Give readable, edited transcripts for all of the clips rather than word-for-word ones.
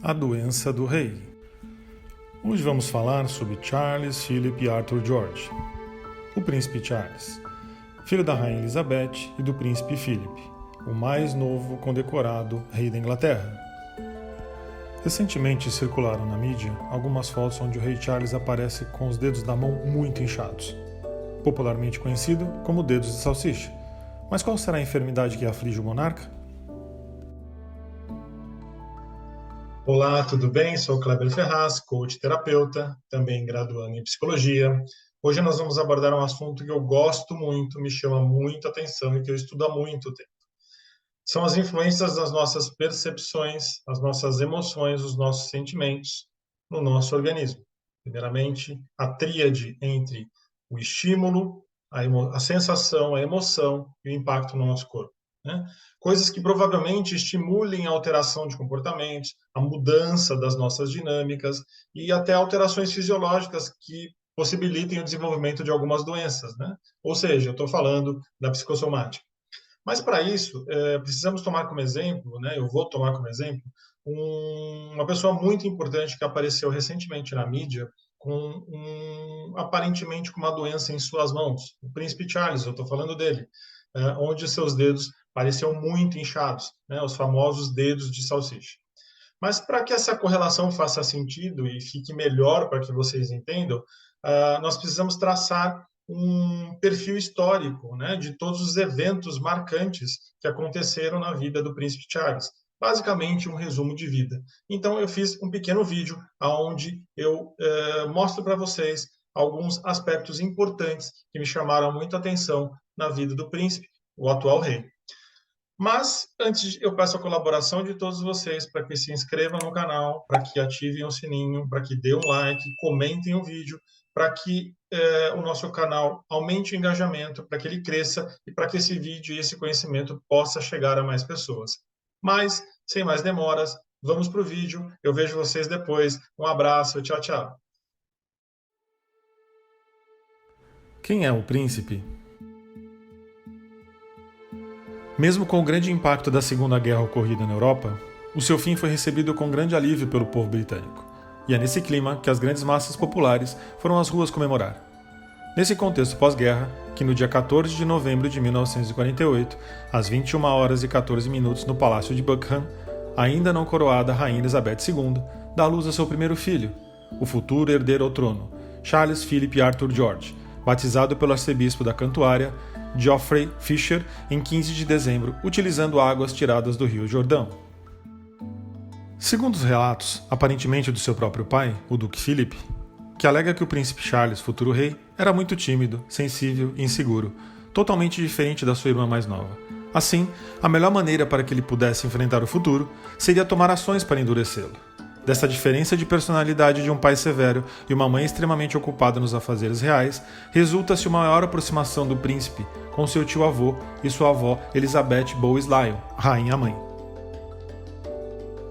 A doença do rei. Hoje vamos falar sobre Charles Philip Arthur George, o príncipe Charles, filho da rainha Elizabeth e do príncipe Philip, o mais novo condecorado rei da Inglaterra. Recentemente circularam na mídia algumas fotos onde o rei Charles aparece com os dedos da mão muito inchados, popularmente conhecido como dedos de salsicha. Mas qual será a enfermidade que aflige o monarca? Olá, tudo bem? Sou Kleber Ferraz, coach terapeuta, também graduando em psicologia. Hoje nós vamos abordar um assunto que eu gosto muito, me chama muito a atenção e que eu estudo há muito tempo. São as influências das nossas percepções, as nossas emoções, os nossos sentimentos no nosso organismo. Primeiramente, a tríade entre o estímulo, a sensação, a emoção e o impacto no nosso corpo. Né? Coisas que provavelmente estimulem a alteração de comportamentos, a mudança das nossas dinâmicas e até alterações fisiológicas que possibilitem o desenvolvimento de algumas doenças. Né? Ou seja, eu estou falando da psicossomática. Mas para isso, precisamos tomar como exemplo, né, eu vou tomar como exemplo, uma pessoa muito importante que apareceu recentemente na mídia aparentemente com uma doença em suas mãos, o príncipe Charles, eu estou falando dele, onde seus dedos pareciam muito inchados, né, os famosos dedos de salsicha. Mas para que essa correlação faça sentido e fique melhor para que vocês entendam, nós precisamos traçar um perfil histórico, né, de todos os eventos marcantes que aconteceram na vida do príncipe Charles. Basicamente, um resumo de vida. Então, eu fiz um pequeno vídeo onde eu mostro para vocês alguns aspectos importantes que me chamaram muita atenção na vida do príncipe, o atual rei. Mas, antes, eu peço a colaboração de todos vocês para que se inscrevam no canal, para que ativem o sininho, para que dê um like, comentem o vídeo, para que o nosso canal aumente o engajamento, para que ele cresça e para que esse vídeo e esse conhecimento possa chegar a mais pessoas. Mas, sem mais demoras, vamos para o vídeo. Eu vejo vocês depois. Um abraço, tchau, tchau. Quem é o príncipe? Mesmo com o grande impacto da Segunda Guerra ocorrida na Europa, o seu fim foi recebido com grande alívio pelo povo britânico, e é nesse clima que as grandes massas populares foram às ruas comemorar. Nesse contexto pós-guerra, que no dia 14 de novembro de 1948, às 21 horas e 14 minutos no Palácio de Buckingham, a ainda não coroada Rainha Elizabeth II dá à luz a seu primeiro filho, o futuro herdeiro ao trono, Charles Philip Arthur George, batizado pelo arcebispo da Cantuária, Geoffrey Fisher, em 15 de dezembro, utilizando águas tiradas do Rio Jordão. Segundo os relatos, aparentemente do seu próprio pai, o Duque Philip, que alega que o príncipe Charles, futuro rei, era muito tímido, sensível e inseguro, totalmente diferente da sua irmã mais nova. Assim, a melhor maneira para que ele pudesse enfrentar o futuro seria tomar ações para endurecê-lo. Dessa diferença de personalidade de um pai severo e uma mãe extremamente ocupada nos afazeres reais, resulta-se uma maior aproximação do príncipe com seu tio-avô e sua avó Elizabeth Bowes-Lyon, rainha-mãe.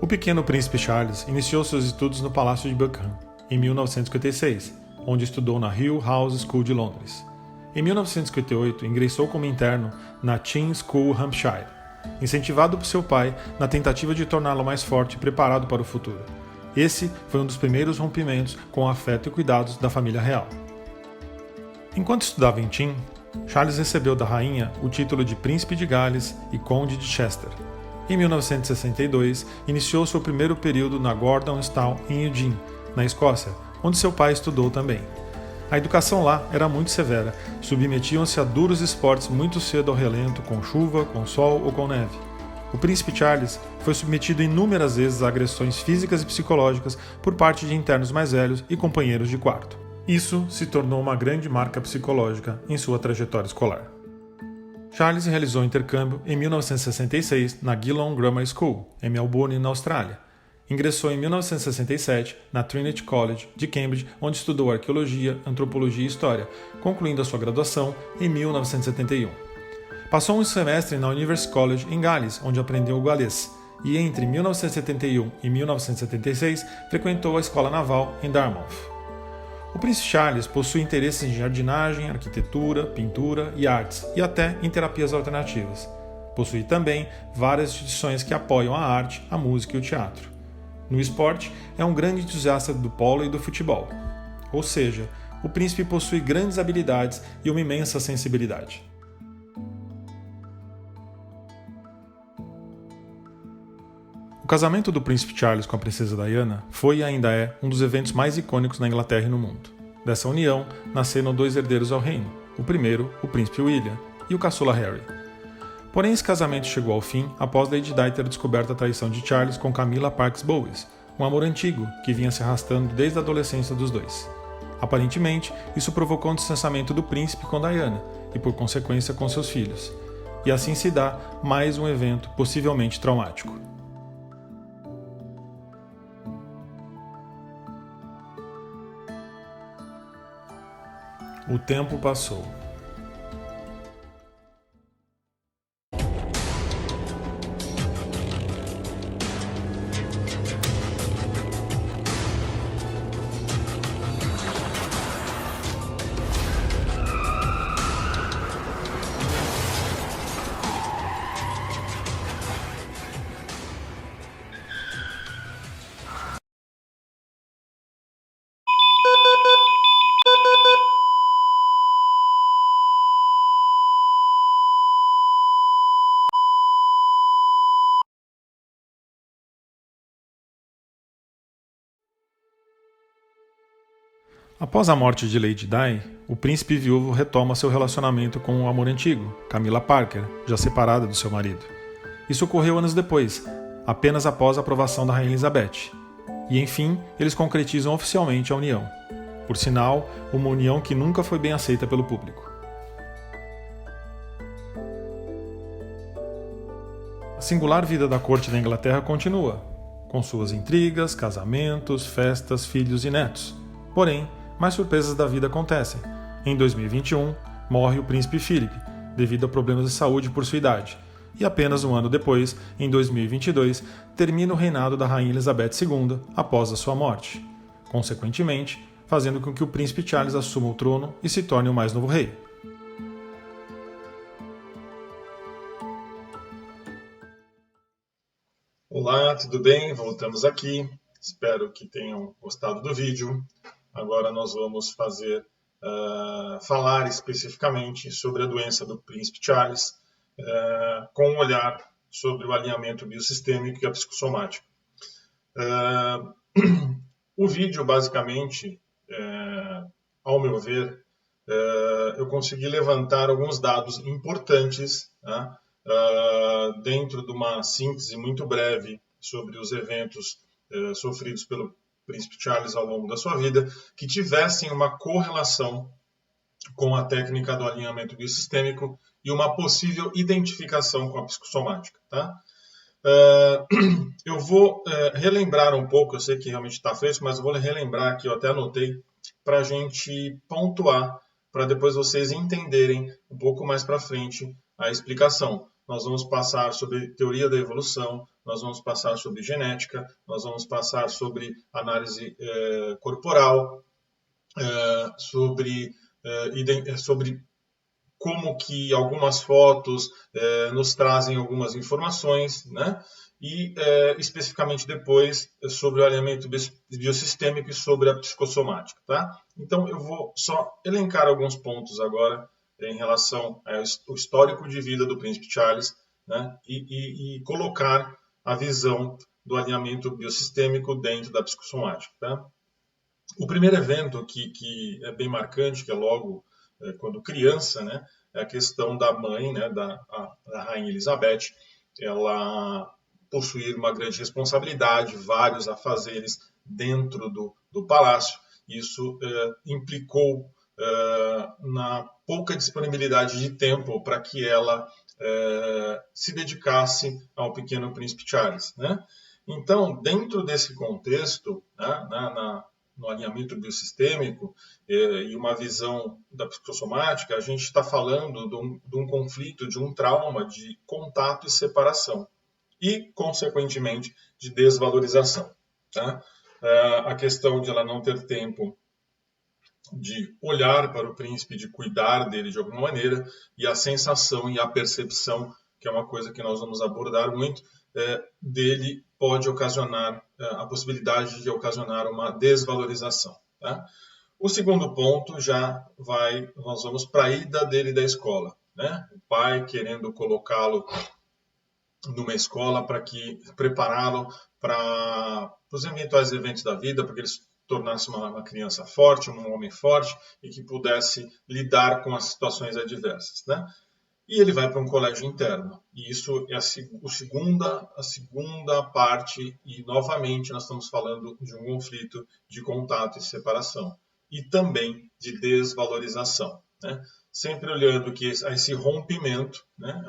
O pequeno príncipe Charles iniciou seus estudos no Palácio de Buckingham, em 1956, onde estudou na Hill House School de Londres. Em 1958, ingressou como interno na Chin School, Hampshire, incentivado por seu pai na tentativa de torná-lo mais forte e preparado para o futuro. Esse foi um dos primeiros rompimentos com o afeto e cuidados da família real. Enquanto estudava em Chin, Charles recebeu da rainha o título de Príncipe de Gales e Conde de Chester. Em 1962, iniciou seu primeiro período na Gordonstoun, em Eugene, na Escócia, onde seu pai estudou também. A educação lá era muito severa, submetiam-se a duros esportes muito cedo ao relento, com chuva, com sol ou com neve. O príncipe Charles foi submetido inúmeras vezes a agressões físicas e psicológicas por parte de internos mais velhos e companheiros de quarto. Isso se tornou uma grande marca psicológica em sua trajetória escolar. Charles realizou um intercâmbio em 1966 na Geelong Grammar School, em Melbourne, na Austrália. Ingressou em 1967 na Trinity College de Cambridge, onde estudou arqueologia, antropologia e história, concluindo a sua graduação em 1971. Passou um semestre na University College em Gales, onde aprendeu o galês, e entre 1971 e 1976 frequentou a Escola Naval em Dartmouth. O príncipe Charles possui interesses em jardinagem, arquitetura, pintura e artes, e até em terapias alternativas. Possui também várias instituições que apoiam a arte, a música e o teatro. No esporte, é um grande entusiasta do polo e do futebol. Ou seja, o príncipe possui grandes habilidades e uma imensa sensibilidade. O casamento do príncipe Charles com a princesa Diana foi e ainda é um dos eventos mais icônicos na Inglaterra e no mundo. Dessa união nasceram 2 herdeiros ao reino, o primeiro, o príncipe William, e o caçula Harry. Porém, esse casamento chegou ao fim após Lady Di ter descoberto a traição de Charles com Camilla Parks Bowes, um amor antigo que vinha se arrastando desde a adolescência dos dois. Aparentemente, isso provocou um distanciamento do príncipe com Diana e, por consequência, com seus filhos. E assim se dá mais um evento possivelmente traumático. O tempo passou. Após a morte de Lady Di, o príncipe viúvo retoma seu relacionamento com o amor antigo, Camilla Parker, já separada do seu marido. Isso ocorreu anos depois, apenas após a aprovação da Rainha Elizabeth. E enfim, eles concretizam oficialmente a união. Por sinal, uma união que nunca foi bem aceita pelo público. A singular vida da corte da Inglaterra continua, com suas intrigas, casamentos, festas, filhos e netos. Porém, mais surpresas da vida acontecem. Em 2021, morre o príncipe Philip, devido a problemas de saúde por sua idade. E apenas um ano depois, em 2022, termina o reinado da Rainha Elizabeth II após a sua morte. Consequentemente, fazendo com que o príncipe Charles assuma o trono e se torne o mais novo rei. Olá, tudo bem? Voltamos aqui. Espero que tenham gostado do vídeo. Agora nós vamos falar especificamente sobre a doença do príncipe Charles, com um olhar sobre o alinhamento biosistêmico e a psicossomática. O vídeo, basicamente, ao meu ver, eu consegui levantar alguns dados importantes, tá? Dentro de uma síntese muito breve sobre os eventos sofridos pelo príncipe Charles ao longo da sua vida, que tivessem uma correlação com a técnica do alinhamento biosistêmico e uma possível identificação com a psicossomática. Tá? Eu vou relembrar um pouco, eu sei que realmente está fresco, mas eu vou relembrar aqui, eu até anotei, para a gente pontuar, para depois vocês entenderem um pouco mais para frente a explicação. Nós vamos passar sobre teoria da evolução, nós vamos passar sobre genética, nós vamos passar sobre análise corporal, sobre como que algumas fotos nos trazem algumas informações, né? E especificamente depois sobre o alinhamento biosistêmico e sobre a psicossomática. Tá? Então eu vou só elencar alguns pontos agora em relação ao histórico de vida do príncipe Charles, né? E colocar a visão do alinhamento biosistêmico dentro da psicossomática. Tá? O primeiro evento que é bem marcante, que é logo quando criança, né, é a questão da mãe, né, da Rainha Elizabeth, ela possuir uma grande responsabilidade, vários afazeres dentro do palácio. Isso implicou na pouca disponibilidade de tempo para que ela se dedicasse ao pequeno príncipe Charles. Né? Então, dentro desse contexto, né, no alinhamento biosistêmico e uma visão da psicossomática, a gente está falando de um conflito, de um trauma de contato e separação e, consequentemente, de desvalorização. Tá? A questão de ela não ter tempo de olhar para o príncipe, de cuidar dele de alguma maneira, e a sensação e a percepção, que é uma coisa que nós vamos abordar muito, dele pode ocasionar, a possibilidade de ocasionar uma desvalorização. Tá? O segundo ponto nós vamos para a ida dele da escola. Né? O pai querendo colocá-lo numa escola para prepará-lo para os eventuais eventos da vida, para que ele se tornasse uma criança forte, um homem forte e que pudesse lidar com as situações adversas, né? E ele vai para um colégio interno. E isso é a segunda parte, e novamente nós estamos falando de um conflito de contato e separação. E também de desvalorização. Né? Sempre olhando a esse rompimento, né?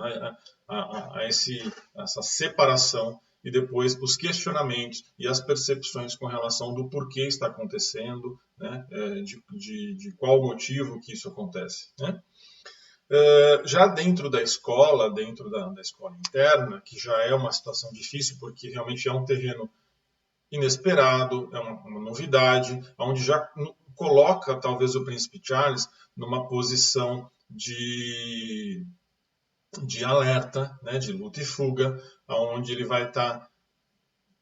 Essa separação, e depois os questionamentos e as percepções com relação do porquê está acontecendo, né? De qual motivo que isso acontece. Né? Já dentro da escola interna, que já é uma situação difícil, porque realmente é um terreno inesperado, é uma novidade, onde já coloca talvez o príncipe Charles numa posição de alerta, né, de luta e fuga, onde ele vai estar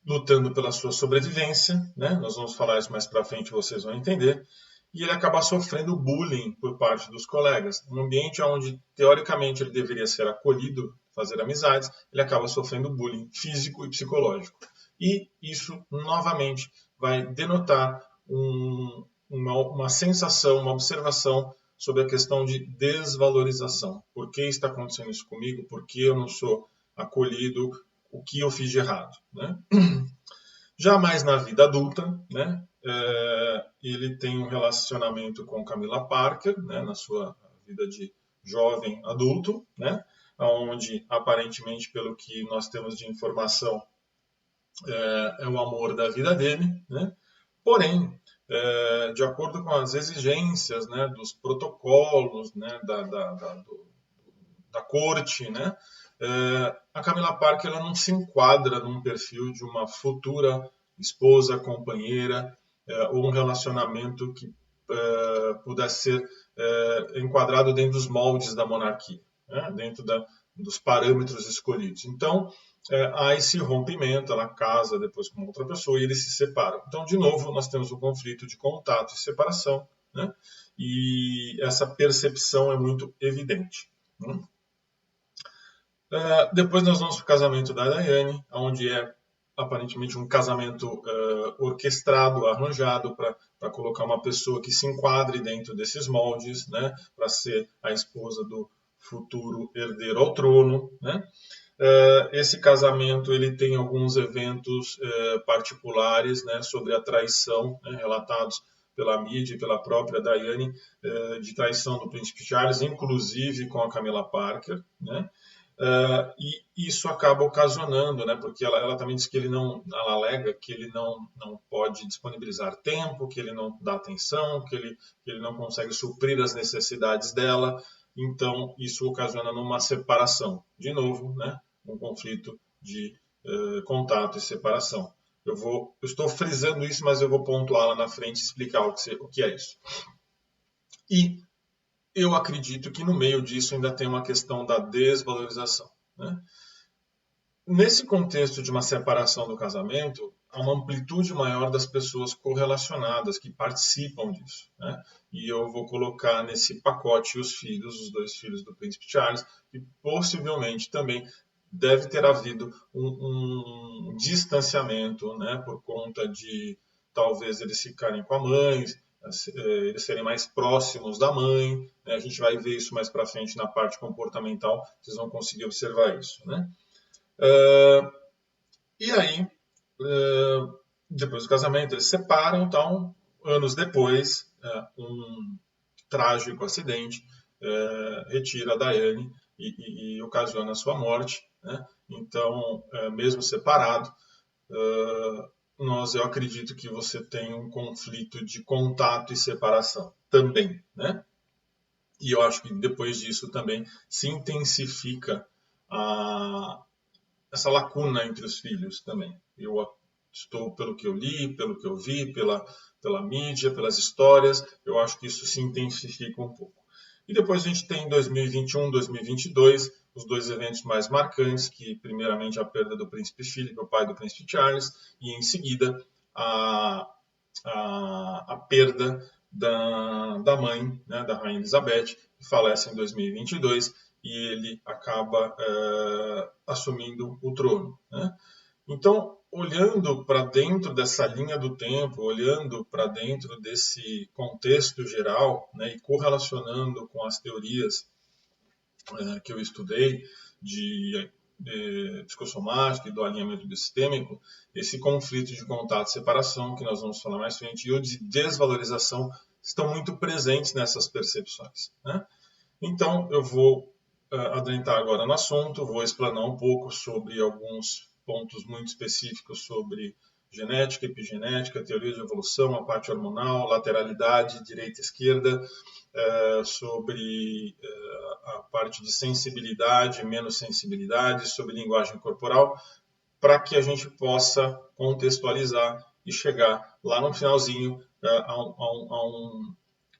lutando pela sua sobrevivência, né? Nós vamos falar isso mais para frente, vocês vão entender. E ele acaba sofrendo bullying por parte dos colegas. Um ambiente onde, teoricamente, ele deveria ser acolhido, fazer amizades, ele acaba sofrendo bullying físico e psicológico. E isso, novamente, vai denotar uma sensação, uma observação sobre a questão de desvalorização. Por que está acontecendo isso comigo? Por que eu não sou acolhido? O que eu fiz de errado? Né? Já mais na vida adulta, né? Ele tem um relacionamento com Camila Parker, né? Na sua vida de jovem adulto, né? Onde, aparentemente, pelo que nós temos de informação, é o amor da vida dele, né? Porém, de acordo com as exigências, né, dos protocolos, né, da corte, né, a Camila Parker ela não se enquadra num perfil de uma futura esposa, companheira, ou um relacionamento que pudesse ser enquadrado dentro dos moldes da monarquia, né, dentro dos parâmetros escolhidos. Então, há esse rompimento, ela casa depois com outra pessoa e eles se separam. Então, de novo, nós temos o conflito de contato e separação, né, e essa percepção é muito evidente. Né? Depois nós vamos para o casamento da Diane, onde é aparentemente um casamento orquestrado, arranjado para colocar uma pessoa que se enquadre dentro desses moldes, né, para ser a esposa do futuro herdeiro ao trono. Né? Esse casamento ele tem alguns eventos particulares, né, sobre a traição, né, relatados pela mídia e pela própria Diane, de traição do príncipe Charles, inclusive com a Camila Parker, né? E isso acaba ocasionando, né, porque ela também diz que ela alega que ele não pode disponibilizar tempo, que ele não dá atenção, que ele não consegue suprir as necessidades dela, então isso ocasiona numa separação. De novo, né, um conflito de contato e separação. Eu estou frisando isso, mas eu vou pontuar lá na frente e explicar o que é isso. E eu acredito que no meio disso ainda tem uma questão da desvalorização. Né? Nesse contexto de uma separação do casamento, há uma amplitude maior das pessoas correlacionadas que participam disso. Né? E eu vou colocar nesse pacote os dois filhos do príncipe Charles, e possivelmente também deve ter havido um distanciamento, né, por conta de talvez eles ficarem com a mãe, eles serem mais próximos da mãe, né? A gente vai ver isso mais para frente na parte comportamental, vocês vão conseguir observar isso. Né? E aí, depois do casamento, eles se separam, então, anos depois, um trágico acidente retira a Diane e ocasiona a sua morte. Né? Então, mesmo separado, eu acredito que você tem um conflito de contato e separação também, né? E eu acho que depois disso também se intensifica essa lacuna entre os filhos também. Eu estou, pelo que eu li, pelo que eu vi, pela mídia, pelas histórias, eu acho que isso se intensifica um pouco. E depois a gente tem 2021, 2022, os dois eventos mais marcantes, que primeiramente a perda do príncipe Philip, o pai do príncipe Charles, e em seguida a perda da mãe, né, da rainha Elizabeth, que falece em 2022, e ele acaba assumindo o trono, né? Então, olhando para dentro dessa linha do tempo, olhando para dentro desse contexto geral, né, e correlacionando com as teorias que eu estudei de psicossomática e do alinhamento biostêmico, esse conflito de contato e separação, que nós vamos falar mais frente, e o de desvalorização, estão muito presentes nessas percepções, né? Então, eu vou adentrar agora no assunto, vou explanar um pouco sobre alguns pontos muito específicos sobre genética, epigenética, teoria de evolução, a parte hormonal, lateralidade, direita e esquerda, sobre a parte de sensibilidade, menos sensibilidade, sobre linguagem corporal, para que a gente possa contextualizar e chegar lá no finalzinho a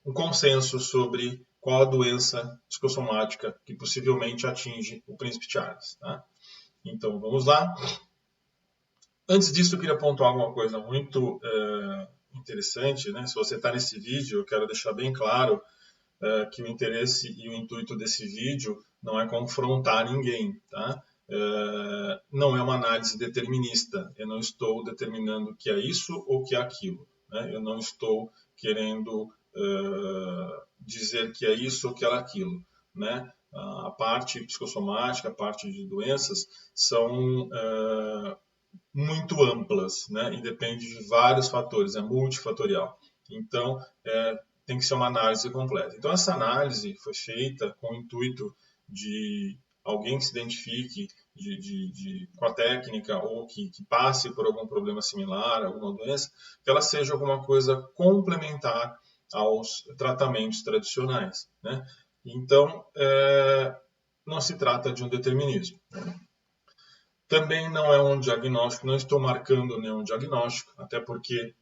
um consenso sobre qual a doença psicossomática que possivelmente atinge o príncipe Charles, tá? Então, vamos lá. Antes disso, eu queria pontuar alguma coisa muito interessante, né? Se você está nesse vídeo, eu quero deixar bem claro que o interesse e o intuito desse vídeo não é confrontar ninguém, tá? Não é uma análise determinista. Eu não estou determinando que é isso ou que é aquilo, né? Eu não estou querendo dizer que é isso ou que é aquilo, né? A parte psicossomática, a parte de doenças são muito amplas, né? E depende de vários fatores, é multifatorial. Então, tem que ser uma análise completa. Então, essa análise foi feita com o intuito de alguém que se identifique com a técnica ou que passe por algum problema similar, alguma doença, que ela seja alguma coisa complementar aos tratamentos tradicionais, né? Então, não se trata de um determinismo. Também não é um diagnóstico, não estou marcando nenhum diagnóstico, até porque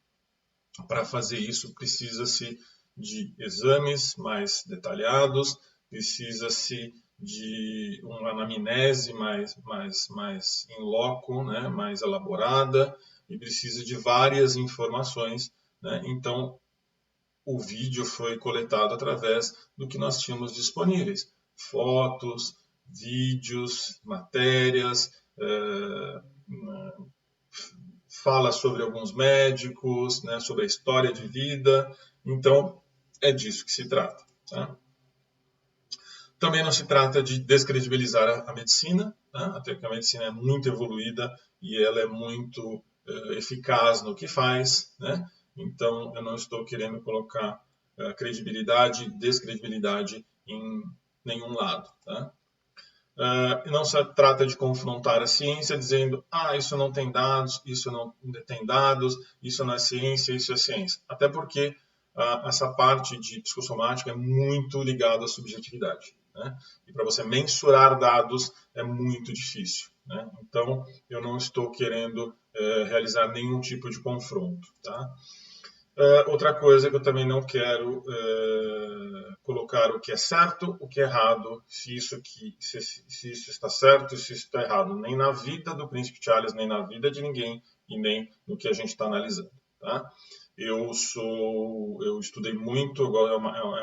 para fazer isso precisa-se de exames mais detalhados, precisa-se de uma anamnese mais in loco, né, mais elaborada, e precisa de várias informações, né? Então, o vídeo foi coletado através do que nós tínhamos disponíveis: fotos, vídeos, matérias, fala sobre alguns médicos, né, sobre a história de vida. Então, é disso que se trata, tá? Também não se trata de descredibilizar a medicina, tá? Até que a medicina é muito evoluída e ela é muito eficaz no que faz, né? Então, eu não estou querendo colocar credibilidade e descredibilidade em nenhum lado, tá? Não se trata de confrontar a ciência dizendo isso não tem dados, isso não tem dados, isso não é ciência, isso é ciência. Até porque essa parte de psicossomática é muito ligada à subjetividade, né? E para você mensurar dados é muito difícil, né? Então, eu não estou querendo realizar nenhum tipo de confronto, tá? Outra coisa que eu também não quero colocar o que é certo, o que é errado, se isso está certo, se isso está errado, nem na vida do príncipe Charles, nem na vida de ninguém e nem no que a gente está analisando, tá? Eu estudei muito, é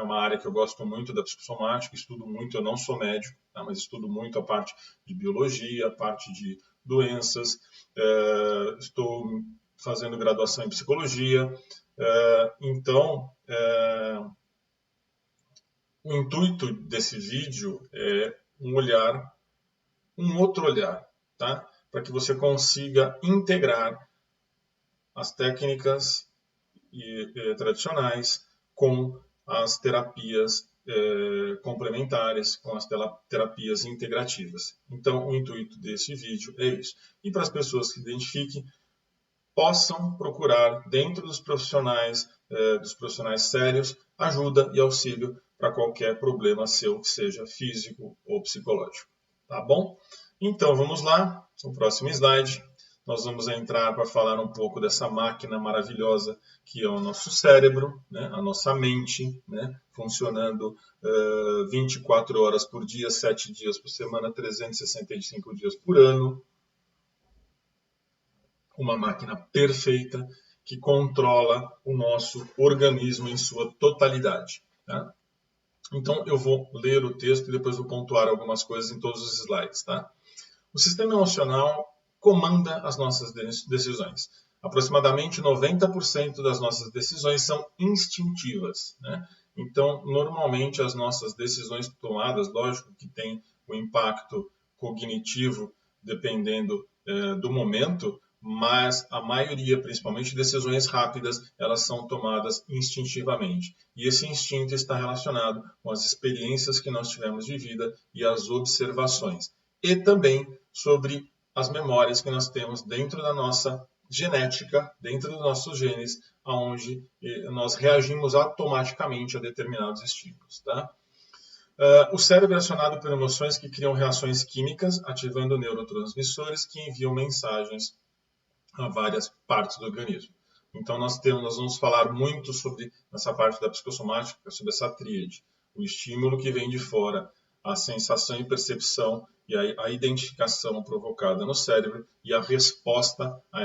uma área que eu gosto muito da psicossomática, estudo muito, eu não sou médico, tá? Mas estudo muito a parte de biologia, a parte de doenças, estou fazendo graduação em psicologia. Então, o intuito desse vídeo é um outro olhar, tá? Para que você consiga integrar as técnicas tradicionais com as terapias complementares, com as terapias integrativas. Então, o intuito desse vídeo é isso. E para as pessoas que se identifiquem, possam procurar dentro dos profissionais sérios, ajuda e auxílio para qualquer problema seu, que seja físico ou psicológico. Tá bom? Então, vamos lá, o próximo slide. nós vamos entrar para falar um pouco dessa máquina maravilhosa que é o nosso cérebro, né? A nossa mente, né? Funcionando 24 horas por dia, 7 dias por semana, 365 dias por ano. Uma máquina perfeita que controla o nosso organismo em sua totalidade. Tá? Então, eu vou ler o texto e depois vou pontuar algumas coisas em todos os slides. Tá? O sistema emocional comanda as nossas decisões. Aproximadamente 90% das nossas decisões são instintivas. Né? Então, normalmente, as nossas decisões tomadas, lógico que tem o impacto cognitivo dependendo do momento, mas a maioria, principalmente decisões rápidas, elas são tomadas instintivamente. E esse instinto está relacionado com as experiências que nós tivemos de vida e as observações. E também sobre as memórias que nós temos dentro da nossa genética, dentro dos nossos genes, onde nós reagimos automaticamente a determinados estímulos. Tá? O cérebro é acionado por emoções que criam reações químicas, ativando neurotransmissores que enviam mensagens a várias partes do organismo. Então, nós vamos falar muito sobre essa parte da psicossomática, sobre essa tríade. O estímulo que vem de fora, a sensação e percepção e a identificação provocada no cérebro e a resposta a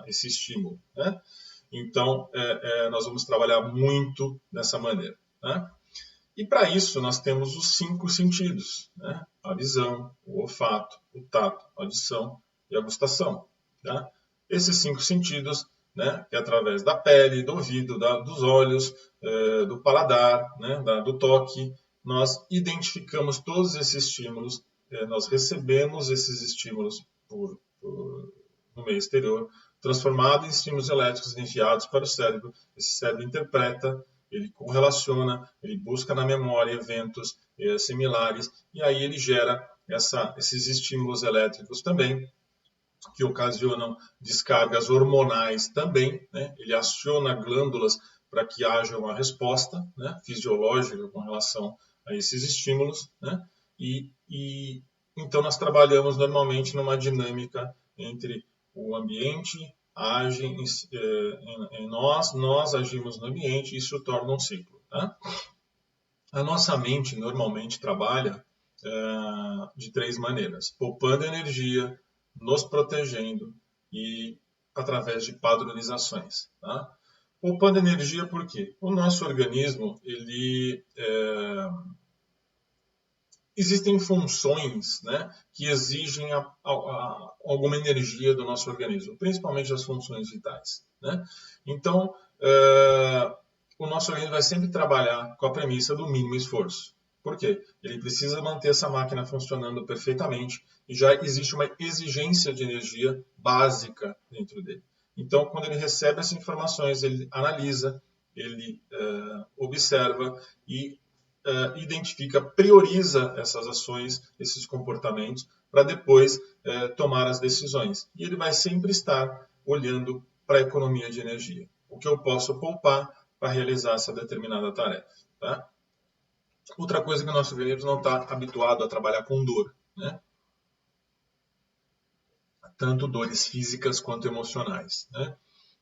esse estímulo. Né? Então, nós vamos trabalhar muito dessa maneira. Né? E para isso, nós temos os 5 sentidos. Né? A visão, o olfato, o tato, a audição e a gustação. Tá? Esses 5 sentidos, né, que é através da pele, do ouvido, dos olhos, do paladar, né, do toque, nós identificamos todos esses estímulos, nós recebemos esses estímulos no meio exterior, transformado em estímulos elétricos enviados para o cérebro. Esse cérebro interpreta, ele correlaciona, ele busca na memória eventos similares, e aí ele gera esses estímulos elétricos também, que ocasionam descargas hormonais também. Né? Ele aciona glândulas para que haja uma resposta, né, fisiológica com relação a esses estímulos. Né? E então nós trabalhamos normalmente numa dinâmica entre o ambiente age em nós agimos no ambiente e isso torna um ciclo. Tá? A nossa mente normalmente trabalha de 3 maneiras: poupando energia, nos protegendo e através de padronizações. Tá? Poupando energia por quê? O nosso organismo, existem funções, né, que exigem alguma energia do nosso organismo, principalmente as funções vitais. Né? Então, o nosso organismo vai sempre trabalhar com a premissa do mínimo esforço. Por quê? Ele precisa manter essa máquina funcionando perfeitamente e já existe uma exigência de energia básica dentro dele. Então, quando ele recebe essas informações, ele analisa, ele observa e identifica, prioriza essas ações, esses comportamentos, para depois tomar as decisões. E ele vai sempre estar olhando para a economia de energia. O que eu posso poupar para realizar essa determinada tarefa. Tá? Outra coisa que o nosso organismo não está habituado a trabalhar com dor. Né? Tanto dores físicas quanto emocionais. Né?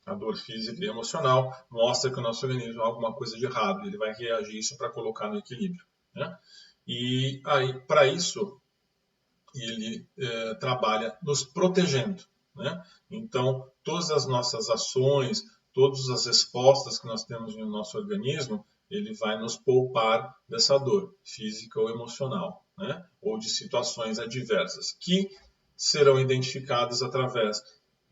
A dor física e emocional mostra que o nosso organismo há alguma coisa de errado. Ele vai reagir isso para colocar no equilíbrio. Né? E aí, para isso, ele trabalha nos protegendo. Né? Então, todas as nossas ações, todas as respostas que nós temos no nosso organismo, ele vai nos poupar dessa dor física ou emocional, né? Ou de situações adversas, que serão identificadas através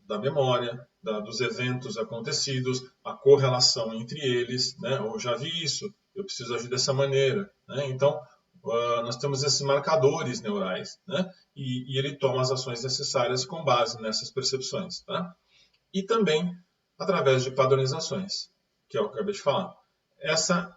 da memória, dos eventos acontecidos, a correlação entre eles, né? Eu já vi isso, eu preciso agir dessa maneira. Né? Então, nós temos esses marcadores neurais, né? E ele toma as ações necessárias com base nessas percepções. Tá? E também através de padronizações, que é o que eu acabei de falar. Essa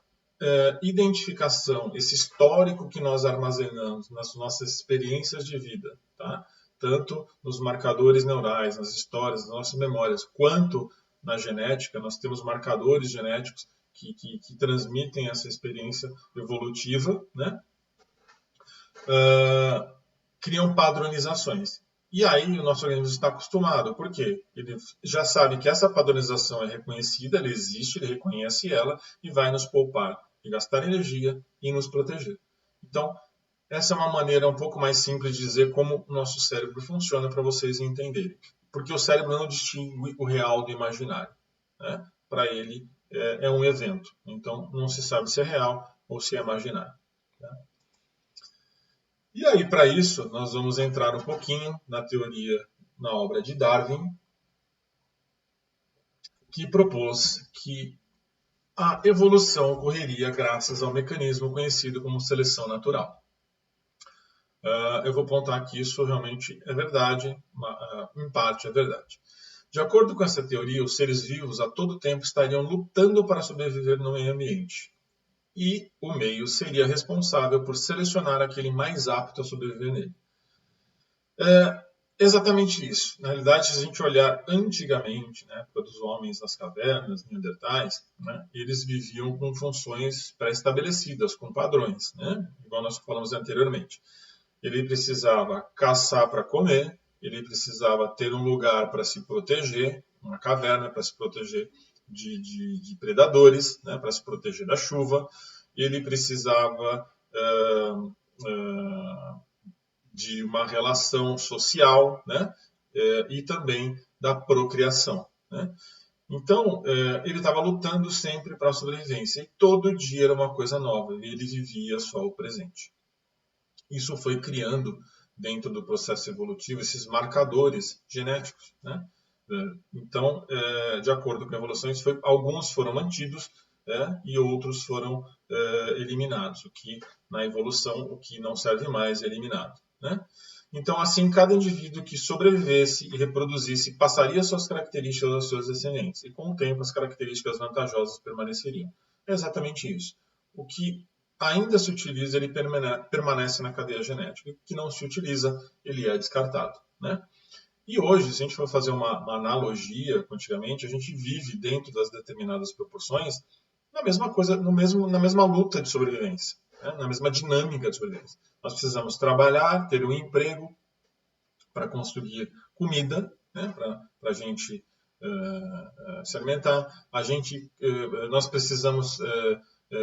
identificação, esse histórico que nós armazenamos nas nossas experiências de vida, tá? Tanto nos marcadores neurais, nas histórias, nas nossas memórias, quanto na genética, nós temos marcadores genéticos que transmitem essa experiência evolutiva, né? Criam padronizações. E aí o nosso organismo está acostumado. Por quê? Ele já sabe que essa padronização é reconhecida, ela existe, ele reconhece ela e vai nos poupar de gastar energia e nos proteger. Então, essa é uma maneira um pouco mais simples de dizer como o nosso cérebro funciona para vocês entenderem. Porque o cérebro não distingue o real do imaginário. Né? Para ele é um evento. Então, não se sabe se é real ou se é imaginário. Né? E aí, para isso, nós vamos entrar um pouquinho na teoria, na obra de Darwin, que propôs que a evolução ocorreria graças ao mecanismo conhecido como seleção natural. Eu vou apontar que isso realmente é verdade, em parte é verdade. De acordo com essa teoria, os seres vivos a todo tempo estariam lutando para sobreviver no meio ambiente. E o meio seria responsável por selecionar aquele mais apto a sobreviver nele. É exatamente isso. Na realidade, se a gente olhar antigamente, na época dos homens nas cavernas, neandertais, né, eles viviam com funções pré-estabelecidas, com padrões, né, igual nós falamos anteriormente. Ele precisava caçar para comer, ele precisava ter um lugar para se proteger, uma caverna para se proteger de predadores, né, para se proteger da chuva, ele precisava de uma relação social, né, e também da procriação. Né? Então, ele estava lutando sempre para a sobrevivência, e todo dia era uma coisa nova, e ele vivia só o presente. Isso foi criando, dentro do processo evolutivo, esses marcadores genéticos. Né? Então, de acordo com a evolução, alguns foram mantidos e outros foram eliminados. O que, na evolução, o que não serve mais é eliminado. Né? Então, assim, cada indivíduo que sobrevivesse e reproduzisse passaria suas características aos seus descendentes. E, com o tempo, as características vantajosas permaneceriam. É exatamente isso. O que ainda se utiliza, ele permanece na cadeia genética. O que não se utiliza, ele é descartado. Né? E hoje, se a gente for fazer uma analogia com antigamente, a gente vive dentro das determinadas proporções na mesma coisa, na mesma luta de sobrevivência, né? Na mesma dinâmica de sobrevivência. Nós precisamos trabalhar, ter um emprego para conseguir comida, né? Para a gente se alimentar. Nós precisamos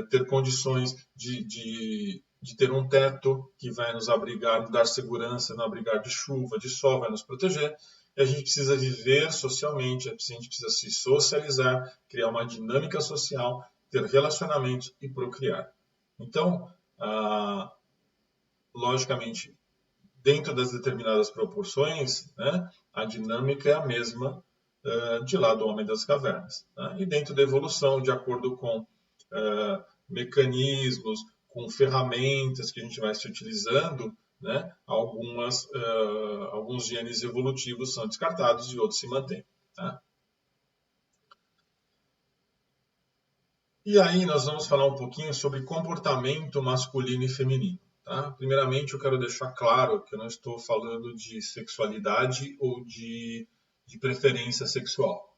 ter condições de ter um teto que vai nos abrigar, nos dar segurança, nos abrigar de chuva, de sol, vai nos proteger. E a gente precisa viver socialmente, a gente precisa se socializar, criar uma dinâmica social, ter relacionamentos e procriar. Então, logicamente, dentro das determinadas proporções, né, a dinâmica é a mesma de lá do homem das cavernas. Né? E dentro da evolução, de acordo com mecanismos, com ferramentas que a gente vai se utilizando, né, alguns genes evolutivos são descartados e outros se mantêm. Tá? E aí nós vamos falar um pouquinho sobre comportamento masculino e feminino. Tá? Primeiramente, eu quero deixar claro que eu não estou falando de sexualidade ou de preferência sexual.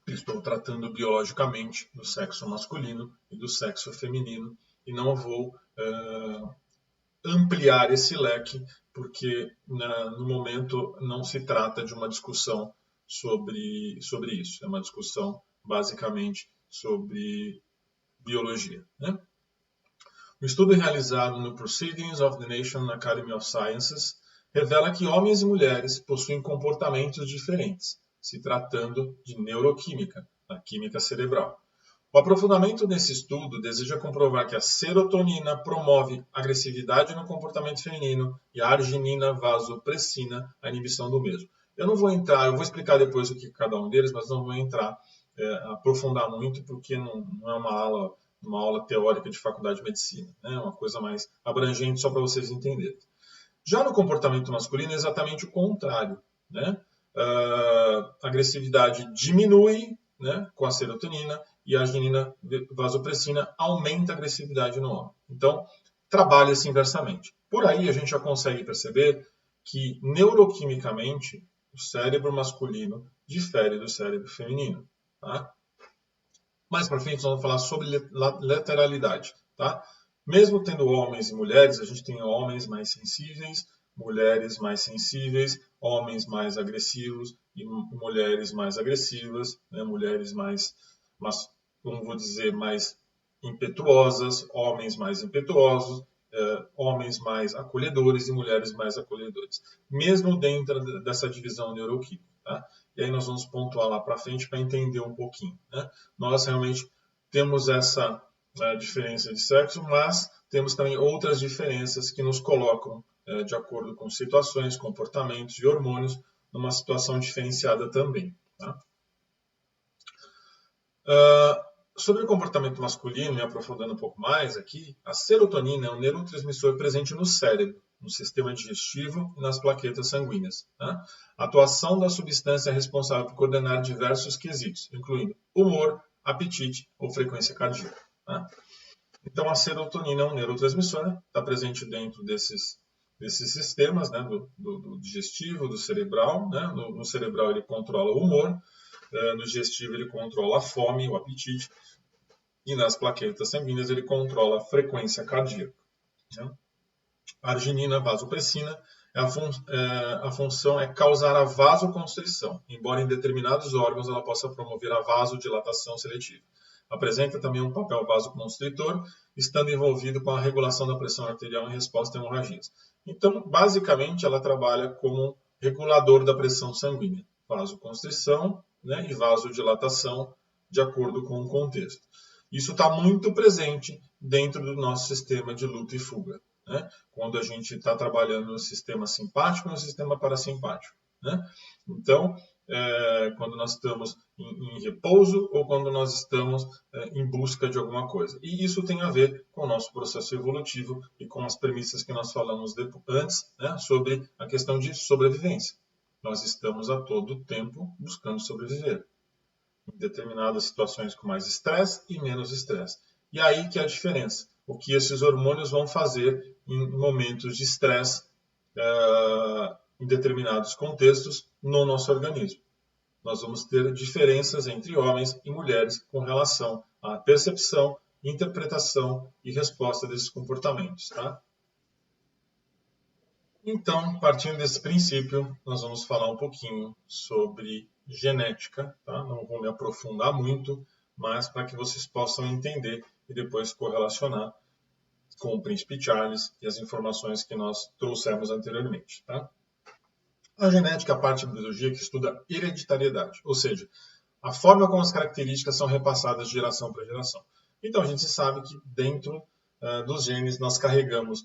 Estou tratando biologicamente do sexo masculino e do sexo feminino e não vou ampliar esse leque, porque no momento não se trata de uma discussão sobre isso. É uma discussão basicamente sobre biologia. Né? Um estudo realizado no Proceedings of the National Academy of Sciences revela que homens e mulheres possuem comportamentos diferentes, se tratando de neuroquímica, a química cerebral. O aprofundamento desse estudo deseja comprovar que a serotonina promove agressividade no comportamento feminino e a arginina vasopressina a inibição do mesmo. Eu não vou entrar, eu vou explicar depois o que é cada um deles, mas não vou entrar, aprofundar muito, porque não é uma aula teórica de faculdade de medicina, né? É uma coisa mais abrangente só para vocês entenderem. Já no comportamento masculino é exatamente o contrário. Né? A agressividade diminui, né, com a serotonina e a arginina vasopressina aumenta a agressividade no homem. Então, trabalha-se inversamente. Por aí a gente já consegue perceber que neuroquimicamente o cérebro masculino difere do cérebro feminino. Tá? Mais para frente nós vamos falar sobre lateralidade. Tá? Mesmo tendo homens e mulheres, a gente tem homens mais sensíveis, mulheres mais sensíveis, homens mais agressivos e mulheres mais agressivas, né? Mulheres mais, como vou dizer, mais impetuosas, homens mais impetuosos, homens mais acolhedores e mulheres mais acolhedores, mesmo dentro dessa divisão neuroquímica. Tá? E aí nós vamos pontuar lá para frente para entender um pouquinho. Né? Nós realmente temos essa diferença de sexo, mas temos também outras diferenças que nos colocam, de acordo com situações, comportamentos e hormônios, numa situação diferenciada também. Tá? Sobre o comportamento masculino, me aprofundando um pouco mais aqui, a serotonina é um neurotransmissor presente no cérebro, no sistema digestivo e nas plaquetas sanguíneas. Tá? A atuação da substância é responsável por coordenar diversos quesitos, incluindo humor, apetite ou frequência cardíaca. Tá? Então, a serotonina é um neurotransmissor, está presente dentro desses sistemas, né, do digestivo, do cerebral. Né? No cerebral ele controla o humor, no digestivo ele controla a fome, o apetite, e nas plaquetas sanguíneas ele controla a frequência cardíaca. Né? A arginina, vasopressina, a função é causar a vasoconstrição, embora em determinados órgãos ela possa promover a vasodilatação seletiva. Apresenta também um papel vasoconstritor, estando envolvido com a regulação da pressão arterial em resposta a hemorragias. Então, basicamente, ela trabalha como regulador da pressão sanguínea, vasoconstrição, né, e vasodilatação, de acordo com o contexto. Isso está muito presente dentro do nosso sistema de luta e fuga, né? Quando a gente está trabalhando no sistema simpático e no sistema parasimpático. Né? Então, quando nós estamos em repouso ou quando nós estamos em busca de alguma coisa. E isso tem a ver com o nosso processo evolutivo e com as premissas que nós falamos antes, né, sobre a questão de sobrevivência. Nós estamos a todo tempo buscando sobreviver. Em determinadas situações com mais estresse e menos estresse. E aí que é a diferença. O que esses hormônios vão fazer em momentos de estresse, em determinados contextos, no nosso organismo. Nós vamos ter diferenças entre homens e mulheres com relação à percepção, interpretação e resposta desses comportamentos. Tá? Então, partindo desse princípio, nós vamos falar um pouquinho sobre genética. Tá? Não vou me aprofundar muito, mas para que vocês possam entender e depois correlacionar com o Príncipe Charles e as informações que nós trouxemos anteriormente. Tá? A genética é a parte da biologia que estuda hereditariedade, ou seja, a forma como as características são repassadas de geração para geração. Então, a gente sabe que dentro dos genes nós carregamos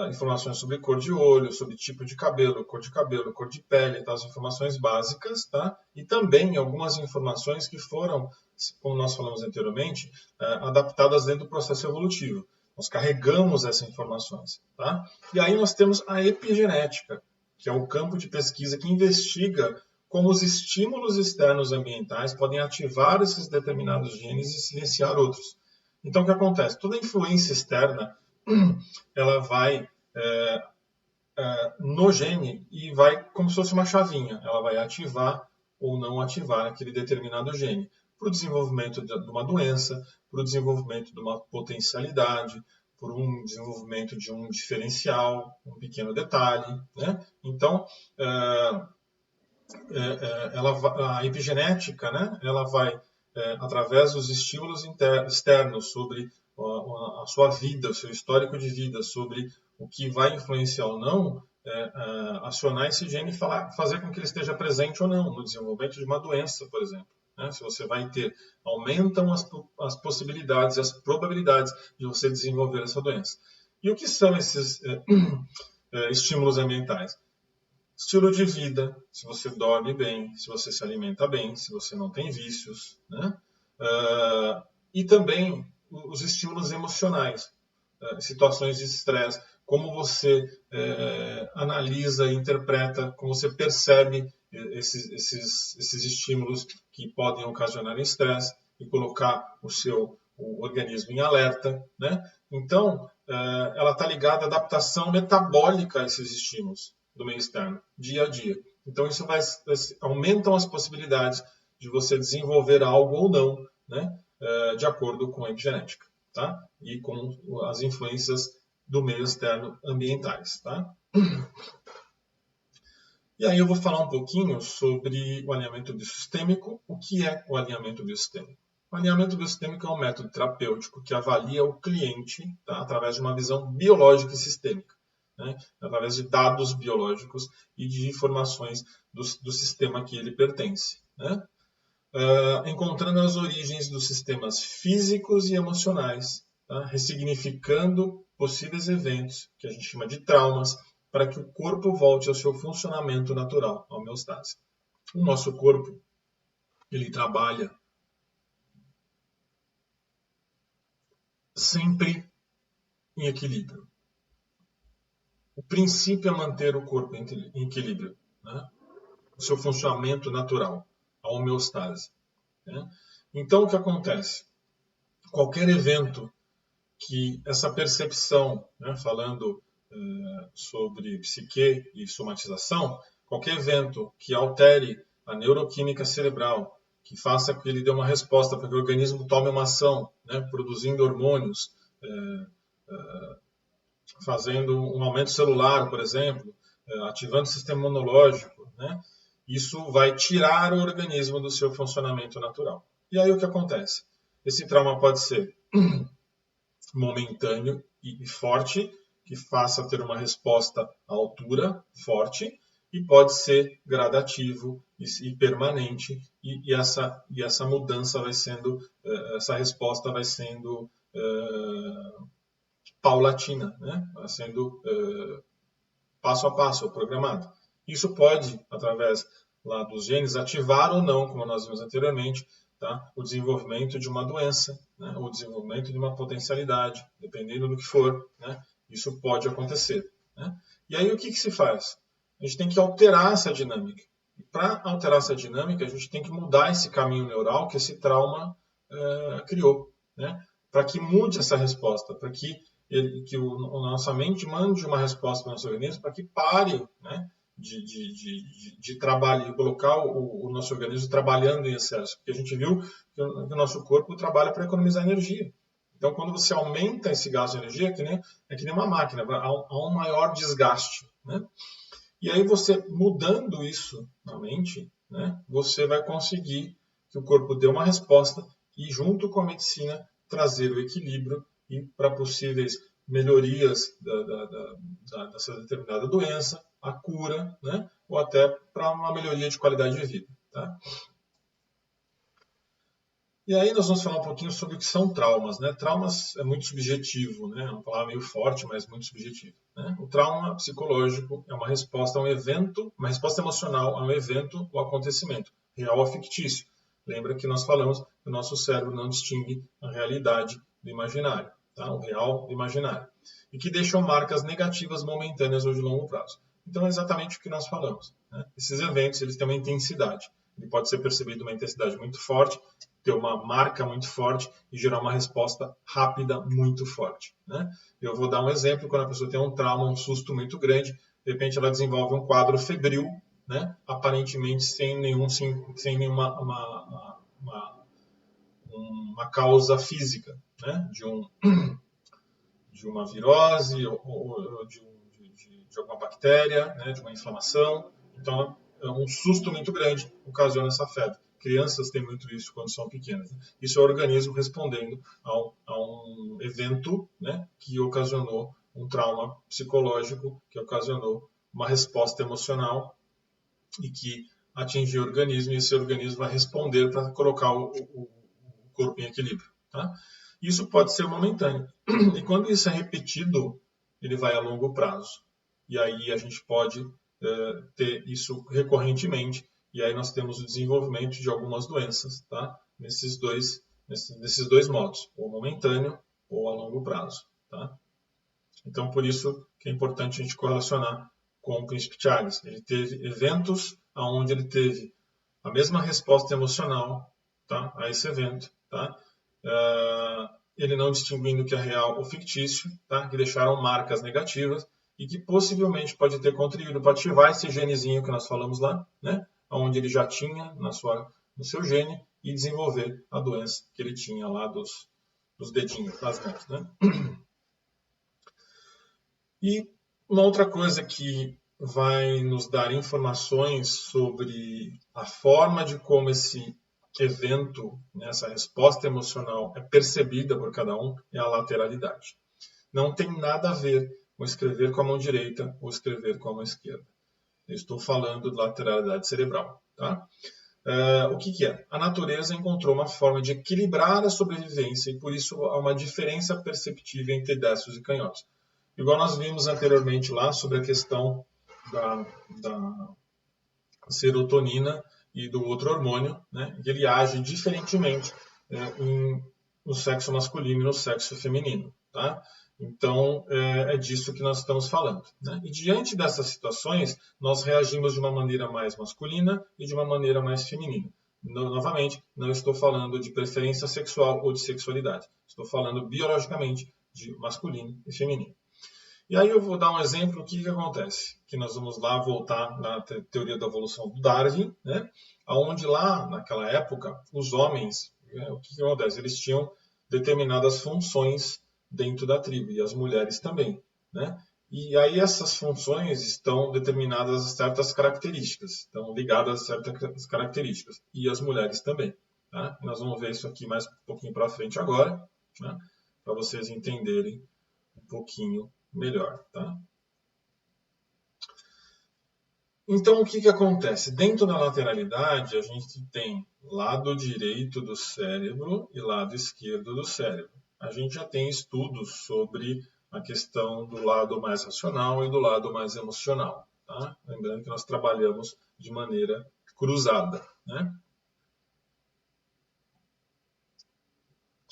informações sobre cor de olho, sobre tipo de cabelo, cor de pele, tá? As informações básicas, tá? E também algumas informações que foram, como nós falamos anteriormente, adaptadas dentro do processo evolutivo. Nós carregamos essas informações. Tá? E aí nós temos a epigenética, que é o campo de pesquisa que investiga como os estímulos externos ambientais podem ativar esses determinados genes e silenciar outros. Então, o que acontece? Toda influência externa ela vai no gene e vai como se fosse uma chavinha. Ela vai ativar ou não ativar aquele determinado gene para o desenvolvimento de uma doença, para o desenvolvimento de uma potencialidade, por um desenvolvimento de um diferencial, um pequeno detalhe. Né? Então, a epigenética, né, ela vai, através dos estímulos externos sobre a sua vida, o seu histórico de vida, sobre o que vai influenciar ou não, acionar esse gene e fazer com que ele esteja presente ou não no desenvolvimento de uma doença, por exemplo. Né? Se você vai ter, aumentam as possibilidades, as probabilidades de você desenvolver essa doença. E o que são esses estímulos ambientais? Estilo de vida, se você dorme bem, se você se alimenta bem, se você não tem vícios. Né? E também os estímulos emocionais, situações de estresse, como você analisa e interpreta, como você percebe esses estímulos que podem ocasionar estresse e colocar o organismo em alerta. Né? Então, ela está ligada à adaptação metabólica a esses estímulos do meio externo, dia a dia. Então, isso aumentam as possibilidades de você desenvolver algo ou não, né? De acordo com a epigenética, tá? E com as influências do meio externo ambientais. Tá? E aí eu vou falar um pouquinho sobre o alinhamento biosistêmico. O que é o alinhamento biosistêmico? O alinhamento biosistêmico é um método terapêutico que avalia o cliente, tá, através de uma visão biológica e sistêmica, né, através de dados biológicos e de informações do sistema a que ele pertence, né, encontrando as origens dos sistemas físicos e emocionais, tá, ressignificando possíveis eventos, que a gente chama de traumas, para que o corpo volte ao seu funcionamento natural, a homeostase. O nosso corpo, ele trabalha sempre em equilíbrio. O princípio é manter o corpo em equilíbrio, né? O seu funcionamento natural, a homeostase, né? Então, o que acontece? Qualquer evento que essa percepção, né, falando sobre psique e somatização, qualquer evento que altere a neuroquímica cerebral, que faça com que ele dê uma resposta para que o organismo tome uma ação, né, produzindo hormônios, fazendo um aumento celular, por exemplo, ativando o sistema imunológico, né, isso vai tirar o organismo do seu funcionamento natural. E aí o que acontece? Esse trauma pode ser momentâneo e forte, que faça ter uma resposta à altura forte, e pode ser gradativo e permanente, e essa mudança vai sendo, essa resposta vai sendo paulatina, né? Vai sendo passo a passo, programado. Isso pode, através lá dos genes, ativar ou não, como nós vimos anteriormente, tá, o desenvolvimento de uma doença, né, o desenvolvimento de uma potencialidade, dependendo do que for, né, isso pode acontecer. Né? E aí o que se faz? A gente tem que alterar essa dinâmica. Para alterar essa dinâmica, a gente tem que mudar esse caminho neural que esse trauma criou, né? Para que mude essa resposta, para que a nossa mente mande uma resposta para o nosso organismo para que pare, né, de trabalhar, de colocar o nosso organismo trabalhando em excesso. Porque a gente viu que o nosso corpo trabalha para economizar energia. Então, quando você aumenta esse gasto de energia, é que nem uma máquina, há um maior desgaste. Né? E aí, você mudando isso na mente, né, você vai conseguir que o corpo dê uma resposta e, junto com a medicina, trazer o equilíbrio e para possíveis melhorias dessa determinada doença, a cura, né? Ou até para uma melhoria de qualidade de vida. Tá? E aí nós vamos falar um pouquinho sobre o que são traumas. Né? Traumas é muito subjetivo, né? É uma palavra meio forte, mas muito subjetivo. Né? O trauma psicológico é uma resposta a um evento, uma resposta emocional a um evento ou acontecimento, real ou fictício. Lembra que nós falamos que o nosso cérebro não distingue a realidade do imaginário, tá? O real do imaginário. E que deixam marcas negativas momentâneas ou de longo prazo. Então é exatamente o que nós falamos. Né? Esses eventos eles têm uma intensidade. Ele pode ser percebido uma intensidade muito forte, ter uma marca muito forte e gerar uma resposta rápida muito forte. Né? Eu vou dar um exemplo, quando a pessoa tem um trauma, um susto muito grande, de repente ela desenvolve um quadro febril, né? Aparentemente sem nenhuma uma causa física, né? De uma virose ou de alguma bactéria, né? De uma inflamação. Então, é um susto muito grande ocasiona essa febre. Crianças têm muito isso quando são pequenas. Né? Isso é o organismo respondendo a um evento, né, que ocasionou um trauma psicológico, que ocasionou uma resposta emocional e que atingiu o organismo, e esse organismo vai responder para colocar o corpo em equilíbrio. Tá? Isso pode ser momentâneo. E quando isso é repetido, ele vai a longo prazo. E aí a gente pode ter isso recorrentemente, e aí nós temos o desenvolvimento de algumas doenças, tá? nesses dois modos, ou momentâneo ou a longo prazo. Tá? Então, por isso que é importante a gente correlacionar com o Príncipe Charles. Ele teve eventos onde ele teve a mesma resposta emocional, tá, a esse evento, tá? Ele não distinguindo o que é real ou fictício, tá, que deixaram marcas negativas e que possivelmente pode ter contribuído para ativar esse genezinho que nós falamos lá, né, onde ele já tinha no seu gene e desenvolver a doença que ele tinha lá dos dedinhos, das mãos. Né? E Uma outra coisa que vai nos dar informações sobre a forma de como esse evento, né, essa resposta emocional é percebida por cada um é a lateralidade. Não tem nada a ver com escrever com a mão direita ou escrever com a mão esquerda. Eu estou falando de lateralidade cerebral. Tá? O que é? A natureza encontrou uma forma de equilibrar a sobrevivência e por isso há uma diferença perceptível entre destros e canhotos. Igual nós vimos anteriormente lá sobre a questão da serotonina e do outro hormônio, né? Ele age diferentemente no sexo masculino e no sexo feminino. Tá? Então, é disso que nós estamos falando. Né? E diante dessas situações, nós reagimos de uma maneira mais masculina e de uma maneira mais feminina. Novamente, não estou falando de preferência sexual ou de sexualidade. Estou falando biologicamente de masculino e feminino. E aí eu vou dar um exemplo, o que acontece? Que nós vamos lá voltar na teoria da evolução do Darwin, né? Onde lá, naquela época, os homens, o que acontece? Eles tinham determinadas funções dentro da tribo, e as mulheres também, né? E aí essas funções estão determinadas a certas características, estão ligadas a certas características, e as mulheres também. Tá? E nós vamos ver isso aqui mais um pouquinho para frente agora, né? Para vocês entenderem um pouquinho melhor. Tá? Então, o que acontece? Dentro da lateralidade, a gente tem lado direito do cérebro e lado esquerdo do cérebro. A gente já tem estudos sobre a questão do lado mais racional e do lado mais emocional. Tá? Lembrando que nós trabalhamos de maneira cruzada. Né?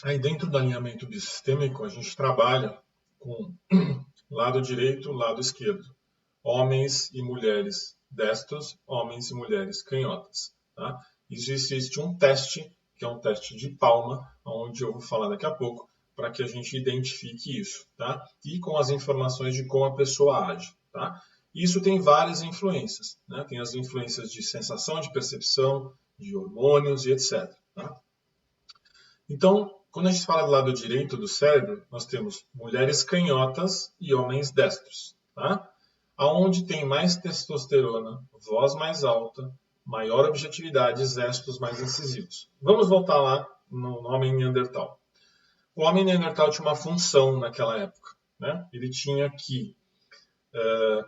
Aí, dentro do alinhamento bissistêmico, a gente trabalha com lado direito, lado esquerdo. Homens e mulheres destros, homens e mulheres canhotas. Tá? Isso existe um teste, que é um teste de palma, onde eu vou falar daqui a pouco, para que a gente identifique isso. Tá? E com as informações de como a pessoa age. Tá? Isso tem várias influências. Né? Tem as influências de sensação, de percepção, de hormônios e etc. Tá? Então, quando a gente fala do lado direito do cérebro, nós temos mulheres canhotas e homens destros. Tá? Aonde tem mais testosterona, voz mais alta, maior objetividade, gestos mais incisivos. Vamos voltar lá no homem Neandertal. O homem Neandertal tinha uma função naquela época. Né? Ele tinha que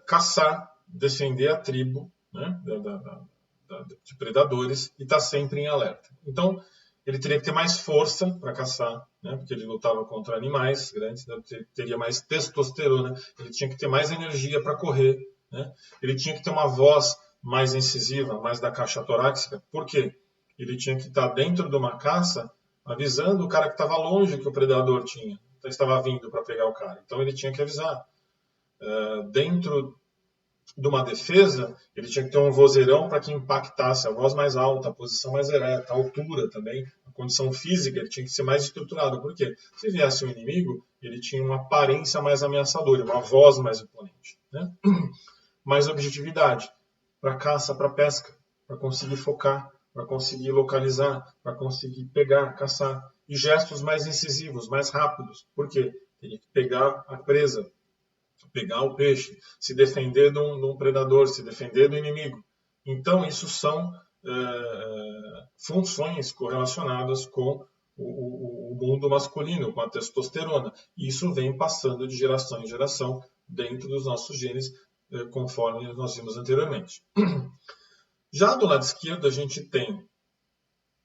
caçar, defender a tribo, né? de predadores e estar sempre em alerta. Então, ele teria que ter mais força para caçar, né? Porque ele lutava contra animais grandes, né? Teria mais testosterona, ele tinha que ter mais energia para correr, né? Ele tinha que ter uma voz mais incisiva, mais da caixa torácica. Por quê? Ele tinha que estar dentro de uma caça avisando o cara que estava longe que o predador tinha, então, estava vindo para pegar o cara. Então ele tinha que avisar. Dentro de uma defesa, ele tinha que ter um vozeirão para que impactasse a voz mais alta, a posição mais ereta, a altura também, a condição física, ele tinha que ser mais estruturado. Por quê? Se viesse um inimigo, ele tinha uma aparência mais ameaçadora, uma voz mais imponente. Né? Mais objetividade para caça, para pesca, para conseguir focar, para conseguir localizar, para conseguir pegar, caçar. E gestos mais incisivos, mais rápidos. Por quê? Teria que pegar a presa, pegar o peixe, se defender de um predador, se defender do inimigo. Então, isso são funções correlacionadas com o mundo masculino, com a testosterona. E isso vem passando de geração em geração dentro dos nossos genes, conforme nós vimos anteriormente. Já do lado esquerdo, a gente tem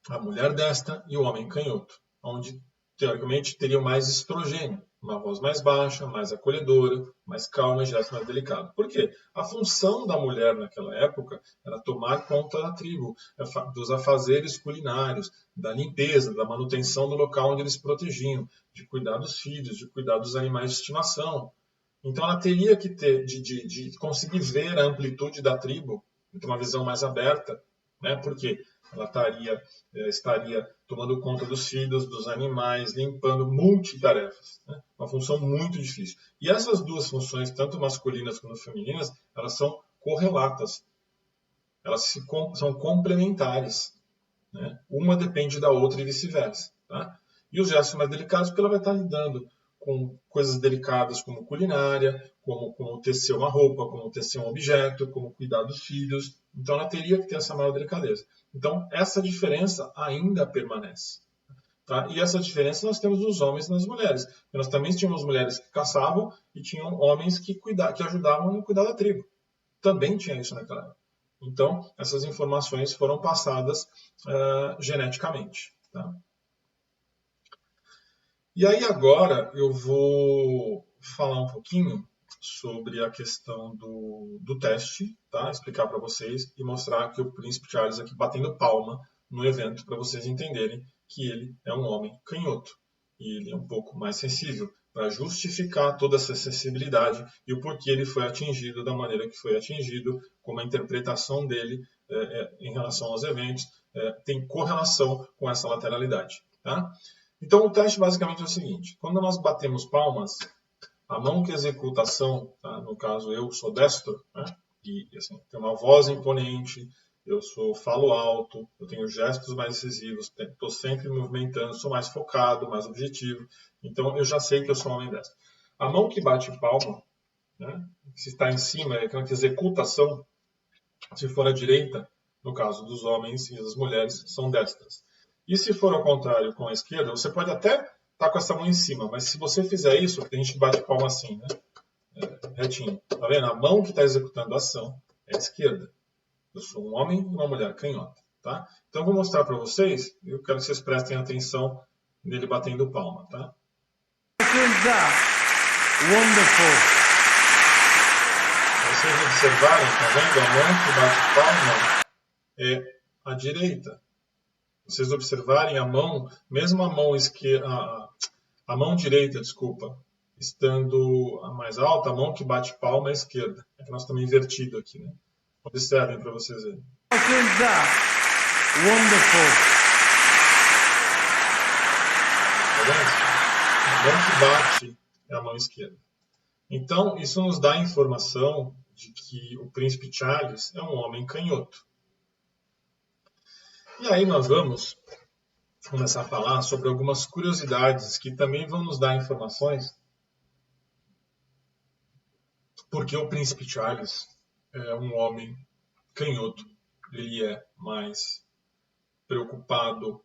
a mulher destra e o homem canhoto, onde, teoricamente, teriam mais estrogênio. Uma voz mais baixa, mais acolhedora, mais calma e gesto mais delicado. Por quê? A função da mulher naquela época era tomar conta da tribo, dos afazeres culinários, da limpeza, da manutenção do local onde eles se protegiam, de cuidar dos filhos, de cuidar dos animais de estimação. Então ela teria que ter, de conseguir ver a amplitude da tribo, ter uma visão mais aberta, né? Porque ela estaria tomando conta dos filhos, dos animais, limpando, multitarefas. Né? Uma função muito difícil. E essas duas funções, tanto masculinas quanto femininas, elas são correlatas. Elas são complementares. Né? Uma depende da outra e vice-versa. Tá? E os gestos mais delicados, porque ela vai estar lidando com coisas delicadas como culinária, como tecer uma roupa, como tecer um objeto, como cuidar dos filhos. Então, ela teria que ter essa maior delicadeza. Então, essa diferença ainda permanece. Tá? E essa diferença nós temos nos homens e nas mulheres. Nós também tínhamos mulheres que caçavam e tinham homens que ajudavam no cuidar da tribo. Também tinha isso naquela época. Então, essas informações foram passadas geneticamente. Tá? E aí agora eu vou falar um pouquinho sobre a questão do teste, tá? Explicar para vocês e mostrar que o Príncipe Charles aqui batendo palma no evento para vocês entenderem que ele é um homem canhoto e ele é um pouco mais sensível para justificar toda essa sensibilidade e o porquê ele foi atingido da maneira que foi atingido, como a interpretação dele em relação aos eventos tem correlação com essa lateralidade, tá? Então, o teste basicamente é o seguinte: quando nós batemos palmas, a mão que executa a ação, tá? No caso eu sou destro, né? E assim, tenho uma voz imponente, falo alto, eu tenho gestos mais decisivos, estou sempre me movimentando, sou mais focado, mais objetivo. Então, eu já sei que eu sou um homem destro. A mão que bate palma, né? Se está em cima, é aquela que executa a ação. Se for à direita, no caso dos homens e das mulheres, são destras. E se for ao contrário com a esquerda, você pode até estar com essa mão em cima, mas se você fizer isso, tem gente que bate palma assim, né? Retinho. Tá vendo? A mão que está executando a ação é a esquerda. Eu sou um homem e uma mulher canhota, tá? Então eu vou mostrar para vocês, eu quero que vocês prestem atenção nele batendo palma, tá? Wonderful. Vocês observarem, tá vendo? A mão que bate palma é a direita. Vocês observarem a mão, mesmo a mão esquerda, a mão direita, desculpa, estando a mais alta, a mão que bate palma é a esquerda. É que nós estamos invertido aqui, né? Observem para vocês verem. Wonderful. Tá vendo? A mão que bate é a mão esquerda. Então, isso nos dá a informação de que o príncipe Charles é um homem canhoto. E aí nós vamos começar a falar sobre algumas curiosidades que também vão nos dar informações porque o príncipe Charles é um homem canhoto. Ele é mais preocupado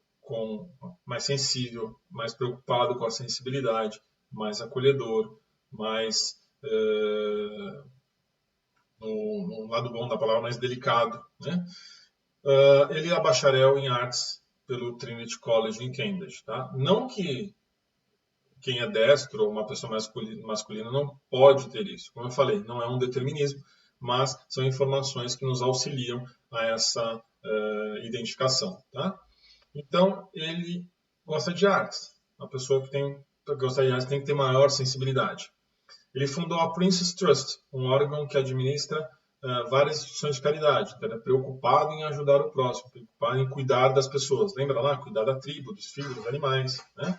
mais sensível, mais preocupado com a sensibilidade, mais acolhedor, mais, no lado bom da palavra, mais delicado, né? Ele é bacharel em artes pelo Trinity College em Cambridge. Tá? Não que quem é destro ou uma pessoa masculina não pode ter isso. Como eu falei, não é um determinismo, mas são informações que nos auxiliam a essa identificação. Tá? Então, ele gosta de artes. Uma pessoa que gosta de artes tem que ter maior sensibilidade. Ele fundou a Prince's Trust, um órgão que administra várias instituições de caridade. Então, ele é preocupado em ajudar o próximo, preocupado em cuidar das pessoas. Lembra lá? Cuidar da tribo, dos filhos, dos animais. Né?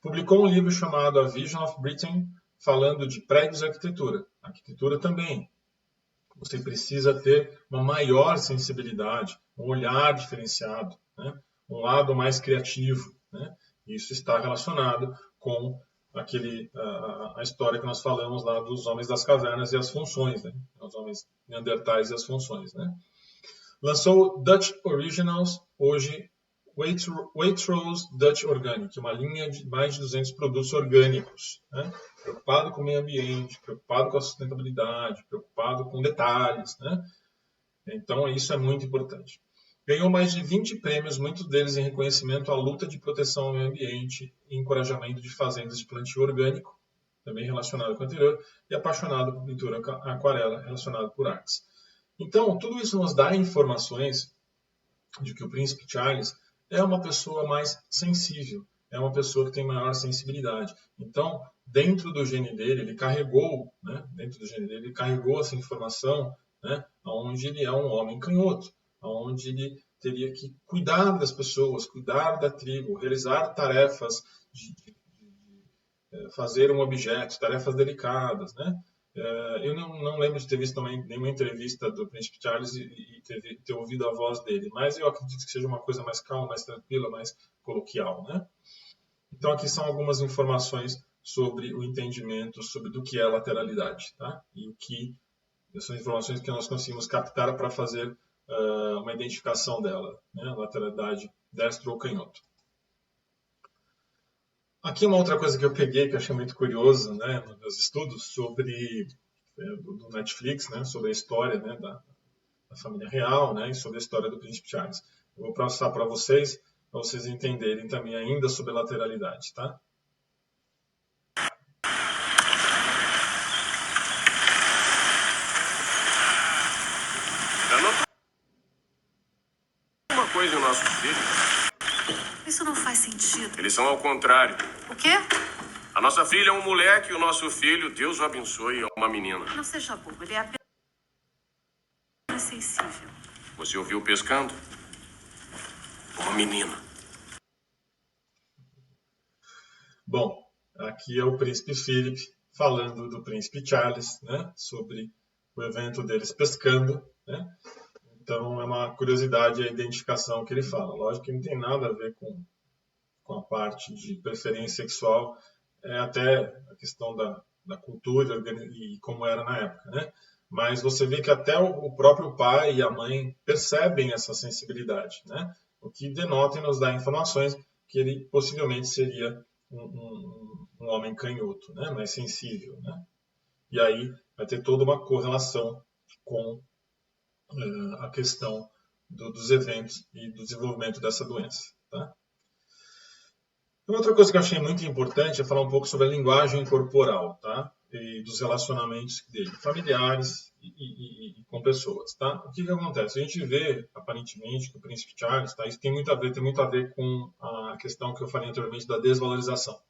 Publicou um livro chamado A Vision of Britain, falando de prédios e arquitetura. Arquitetura também. Você precisa ter uma maior sensibilidade, um olhar diferenciado, né? Um lado mais criativo. Né? Isso está relacionado com a história que nós falamos lá dos homens das cavernas e as funções, né? Os homens neandertais e as funções. Né? Lançou Dutch Originals, hoje Waitrose Dutch Organic, uma linha de mais de 200 produtos orgânicos, né? Preocupado com o meio ambiente, preocupado com a sustentabilidade, preocupado com detalhes. Né? Então, isso é muito importante. Ganhou mais de 20 prêmios, muitos deles em reconhecimento à luta de proteção ao meio ambiente e encorajamento de fazendas de plantio orgânico, também relacionado com o anterior, e apaixonado por pintura aquarela, relacionado por artes. Então, tudo isso nos dá informações de que o príncipe Charles é uma pessoa mais sensível, é uma pessoa que tem maior sensibilidade. Então, dentro do gene dele, ele carregou essa informação, né, onde ele é um homem canhoto, onde ele teria que cuidar das pessoas, cuidar da tribo, realizar tarefas de fazer um objeto, tarefas delicadas, né? Eu não lembro de ter visto também nenhuma entrevista do Príncipe Charles e ter ouvido a voz dele, mas eu acredito que seja uma coisa mais calma, mais tranquila, mais coloquial, né? Então, aqui são algumas informações sobre o entendimento sobre do que é lateralidade, tá? E o que são informações que nós conseguimos captar para fazer uma identificação dela, né? Lateralidade destro ou canhoto. Aqui uma outra coisa que eu peguei que eu achei muito curioso, né, nos meus estudos sobre do Netflix, né, sobre a história, né, da família real, né, e sobre a história do Príncipe Charles. Eu vou passar para vocês entenderem também ainda sobre a lateralidade, tá? Já notou uma coisa em nossos filhos? Isso não faz sentido. Eles são ao contrário. O quê? A nossa filha é um moleque e o nosso filho, Deus o abençoe, é uma menina. Não seja bobo, ele é apenas sensível. Você ouviu pescando? Uma menina. Bom, aqui é o Príncipe Philip falando do Príncipe Charles, né, sobre o evento deles pescando, né? Então é uma curiosidade a identificação que ele fala. Lógico que não tem nada a ver com a parte de preferência sexual, é até a questão da cultura e como era na época, né? Mas você vê que até o próprio pai e a mãe percebem essa sensibilidade, né? O que denota e nos dá informações que ele possivelmente seria um homem canhoto, né? Mais sensível, né? E aí vai ter toda uma correlação com a questão dos eventos e do desenvolvimento dessa doença, tá? Uma outra coisa que eu achei muito importante é falar um pouco sobre a linguagem corporal, tá? E dos relacionamentos dele, familiares e com pessoas, tá? O que acontece? A gente vê, aparentemente, que o Príncipe Charles, tá? Isso tem muito a ver com a questão que eu falei anteriormente da desvalorização.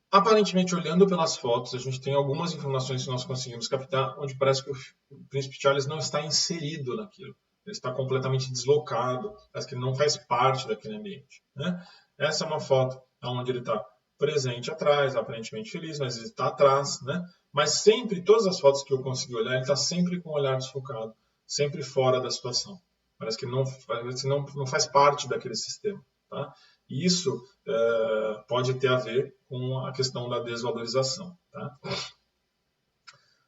Aparentemente, olhando pelas fotos, a gente tem algumas informações que nós conseguimos captar, onde parece que o Príncipe Charles não está inserido naquilo. Ele está completamente deslocado, parece que ele não faz parte daquele ambiente, né? Essa é uma foto onde ele está presente atrás, aparentemente feliz, mas ele está atrás, né? Mas sempre, todas as fotos que eu consegui olhar, ele está sempre com o olhar desfocado, sempre fora da situação. Parece que não faz parte daquele sistema, tá? E isso pode ter a ver com a questão da desvalorização, tá?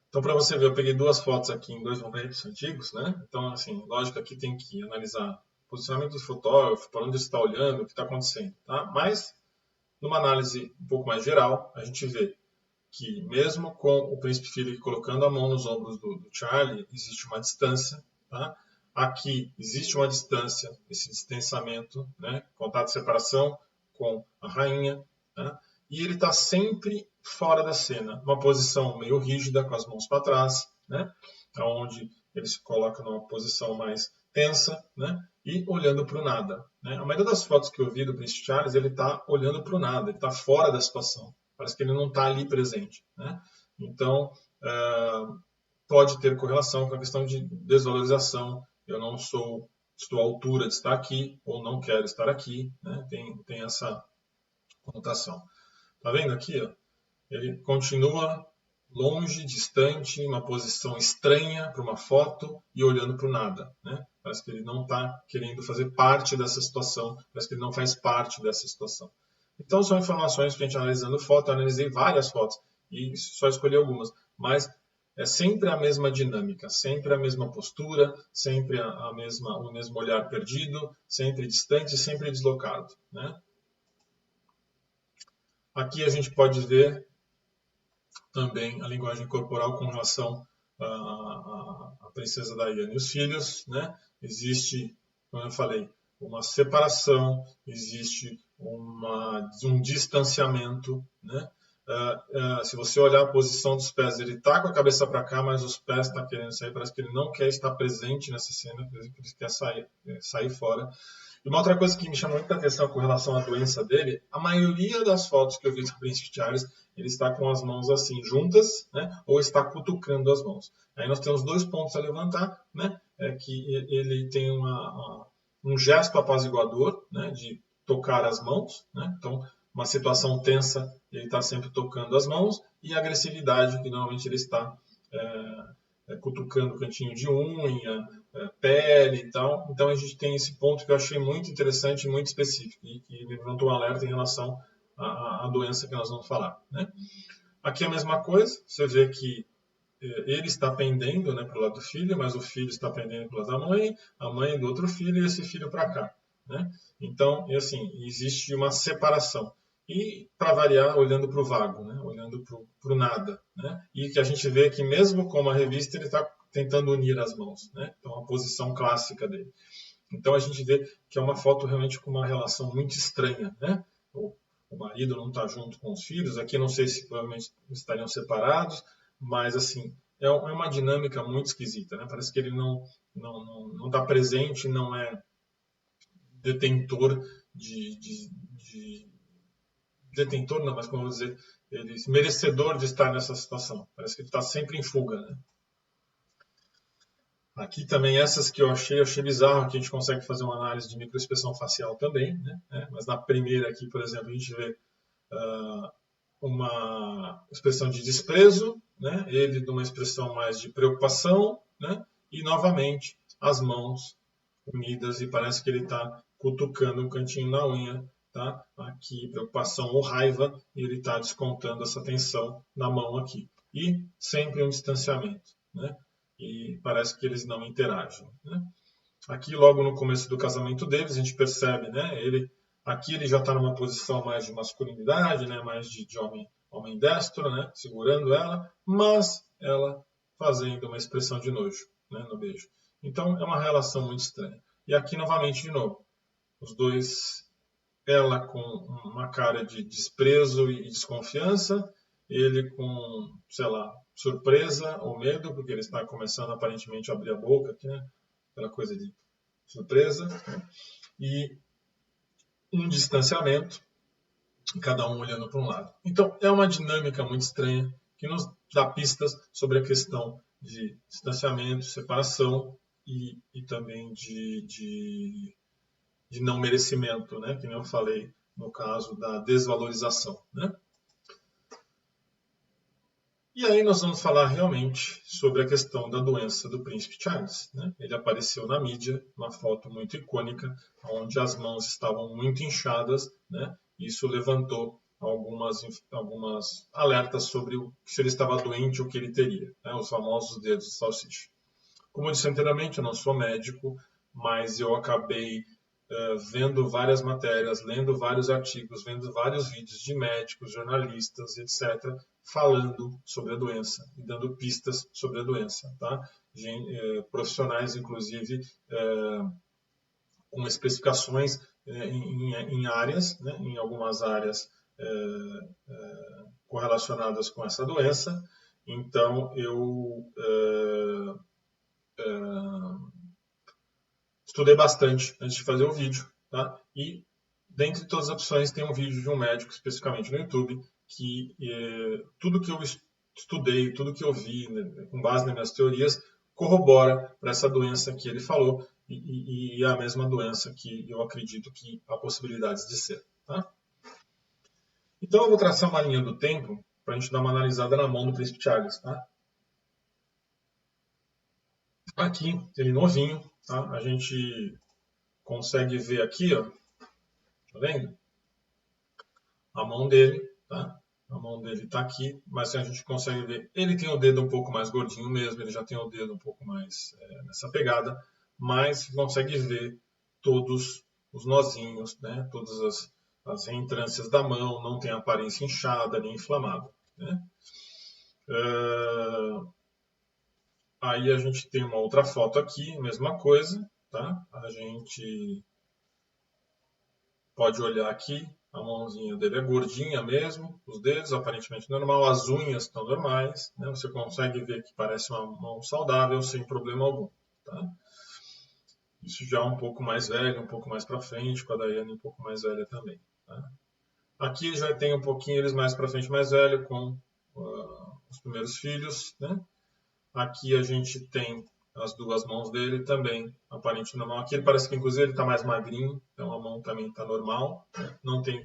Então, para você ver, eu peguei duas fotos aqui em dois momentos antigos, né? Então, assim, lógico, aqui tem que analisar o posicionamento do fotógrafo, para onde você está olhando, o que está acontecendo, tá? Mas, numa análise um pouco mais geral, a gente vê que mesmo com o Príncipe Philip colocando a mão nos ombros do Charlie, existe uma distância, tá? Aqui existe uma distância, esse distanciamento, né? Contato de separação com a rainha, tá? E ele está sempre fora da cena, uma posição meio rígida, com as mãos para trás, né? Onde ele se coloca numa posição mais tensa, né? E olhando para o nada, né? A maioria das fotos que eu vi do Príncipe Charles, ele está olhando para o nada, ele está fora da situação. Parece que ele não está ali presente, né? Então, pode ter correlação com a questão de desvalorização. Eu não estou à altura de estar aqui, ou não quero estar aqui, né? Tem essa conotação. Tá vendo aqui? Ó? Ele continua longe, distante, uma posição estranha para uma foto e olhando para o nada, né? Parece que ele não está querendo fazer parte dessa situação, parece que ele não faz parte dessa situação. Então, são informações que a gente analisando foto, eu analisei várias fotos e só escolhi algumas, mas é sempre a mesma dinâmica, sempre a mesma postura, sempre o mesmo olhar perdido, sempre distante, sempre deslocado, né? Aqui a gente pode ver também a linguagem corporal com relação à princesa Diana e os filhos, né? Existe, como eu falei, uma separação, existe um distanciamento, né? Se você olhar a posição dos pés, ele está com a cabeça para cá, mas os pés estão querendo sair, parece que ele não quer estar presente nessa cena, por exemplo, ele quer sair fora. E uma outra coisa que me chamou muita atenção com relação à doença dele, a maioria das fotos que eu vi do Príncipe Charles, ele está com as mãos assim juntas, né? Ou está cutucando as mãos. Aí nós temos dois pontos a levantar, né? Que ele tem um gesto apaziguador, né? De tocar as mãos, né? Então, uma situação tensa, ele está sempre tocando as mãos, e a agressividade, que normalmente ele está cutucando o cantinho de unha, pele e tal. Então a gente tem esse ponto que eu achei muito interessante e muito específico e que levantou um alerta em relação à doença que nós vamos falar, né? Aqui é a mesma coisa, você vê que ele está pendendo, né, para o lado do filho, mas o filho está pendendo para o lado da mãe, a mãe do outro filho e esse filho para cá, né? Então, assim, existe uma separação. E, para variar, olhando para o vago, né? Olhando para o nada, né? E que a gente vê que mesmo com a revista ele está tentando unir as mãos, né? Então, a posição clássica dele. Então, a gente vê que é uma foto realmente com uma relação muito estranha, né? O marido não está junto com os filhos, aqui não sei se provavelmente estariam separados, mas assim, é uma dinâmica muito esquisita, né? Parece que ele não está presente, não é detentor detentor não, mas como eu vou dizer, ele merecedor de estar nessa situação. Parece que ele está sempre em fuga, né? Aqui também essas que eu achei bizarro, que a gente consegue fazer uma análise de microexpressão facial também, né? Mas na primeira aqui, por exemplo, a gente vê uma expressão de desprezo, né? Ele de uma expressão mais de preocupação, né? E novamente as mãos unidas e parece que ele está cutucando um cantinho na unha, tá? Aqui preocupação ou raiva e ele está descontando essa tensão na mão aqui. E sempre um distanciamento, né? E parece que eles não interagem, né? Aqui logo no começo do casamento deles a gente percebe, né? Aqui ele já está numa posição mais de masculinidade, né? Mais de homem destro, né? Segurando ela, mas ela fazendo uma expressão de nojo, né? No beijo. Então é uma relação muito estranha. E aqui novamente de novo, os dois, ela com uma cara de desprezo e desconfiança, ele com, sei lá, surpresa ou medo, porque ele está começando aparentemente a abrir a boca, aqui, né? Aquela coisa de surpresa, né? E um distanciamento, cada um olhando para um lado. Então, é uma dinâmica muito estranha que nos dá pistas sobre a questão de distanciamento, separação e também de não merecimento, né? Que nem eu falei no caso da desvalorização, né? E aí nós vamos falar realmente sobre a questão da doença do príncipe Charles, né? Ele apareceu na mídia, uma foto muito icônica, onde as mãos estavam muito inchadas, né? Isso levantou algumas alertas sobre se ele estava doente ou o que ele teria, né? Os famosos dedos de salsicha. Como eu disse anteriormente, eu não sou médico, mas eu acabei vendo várias matérias, lendo vários artigos, vendo vários vídeos de médicos, jornalistas, etc., falando sobre a doença e dando pistas sobre a doença, tá? Profissionais, inclusive, com especificações em áreas, né? Em algumas áreas correlacionadas com essa doença. Então, eu estudei bastante antes de fazer o vídeo, tá? E dentre todas as opções tem um vídeo de um médico especificamente no YouTube que tudo que eu estudei, tudo que eu vi, né, com base nas minhas teorias, corrobora para essa doença que ele falou e é a mesma doença que eu acredito que há possibilidades de ser, tá? Então eu vou traçar uma linha do tempo para a gente dar uma analisada na mão do príncipe Charles, tá? Aqui, ele novinho, tá? A gente consegue ver aqui, ó, tá vendo? A mão dele, tá? A mão dele está aqui, mas a gente consegue ver. Ele tem o dedo um pouco mais gordinho mesmo, ele já tem o dedo um pouco mais nessa pegada, mas consegue ver todos os nozinhos, né? Todas as reentrâncias da mão, não tem aparência inchada nem inflamada, né? Aí a gente tem uma outra foto aqui, mesma coisa, tá? A gente pode olhar aqui, a mãozinha dele é gordinha mesmo, os dedos aparentemente normal, as unhas estão normais, né? Você consegue ver que parece uma mão saudável sem problema algum, tá? Isso já é um pouco mais velho, um pouco mais para frente, com a Daiane um pouco mais velha também, tá? Aqui já tem um pouquinho eles mais para frente, mais velho, com os primeiros filhos, né? Aqui a gente tem as duas mãos dele também, aparente normal. Aqui ele parece que inclusive ele está mais magrinho, então a mão também está normal, né? Não tem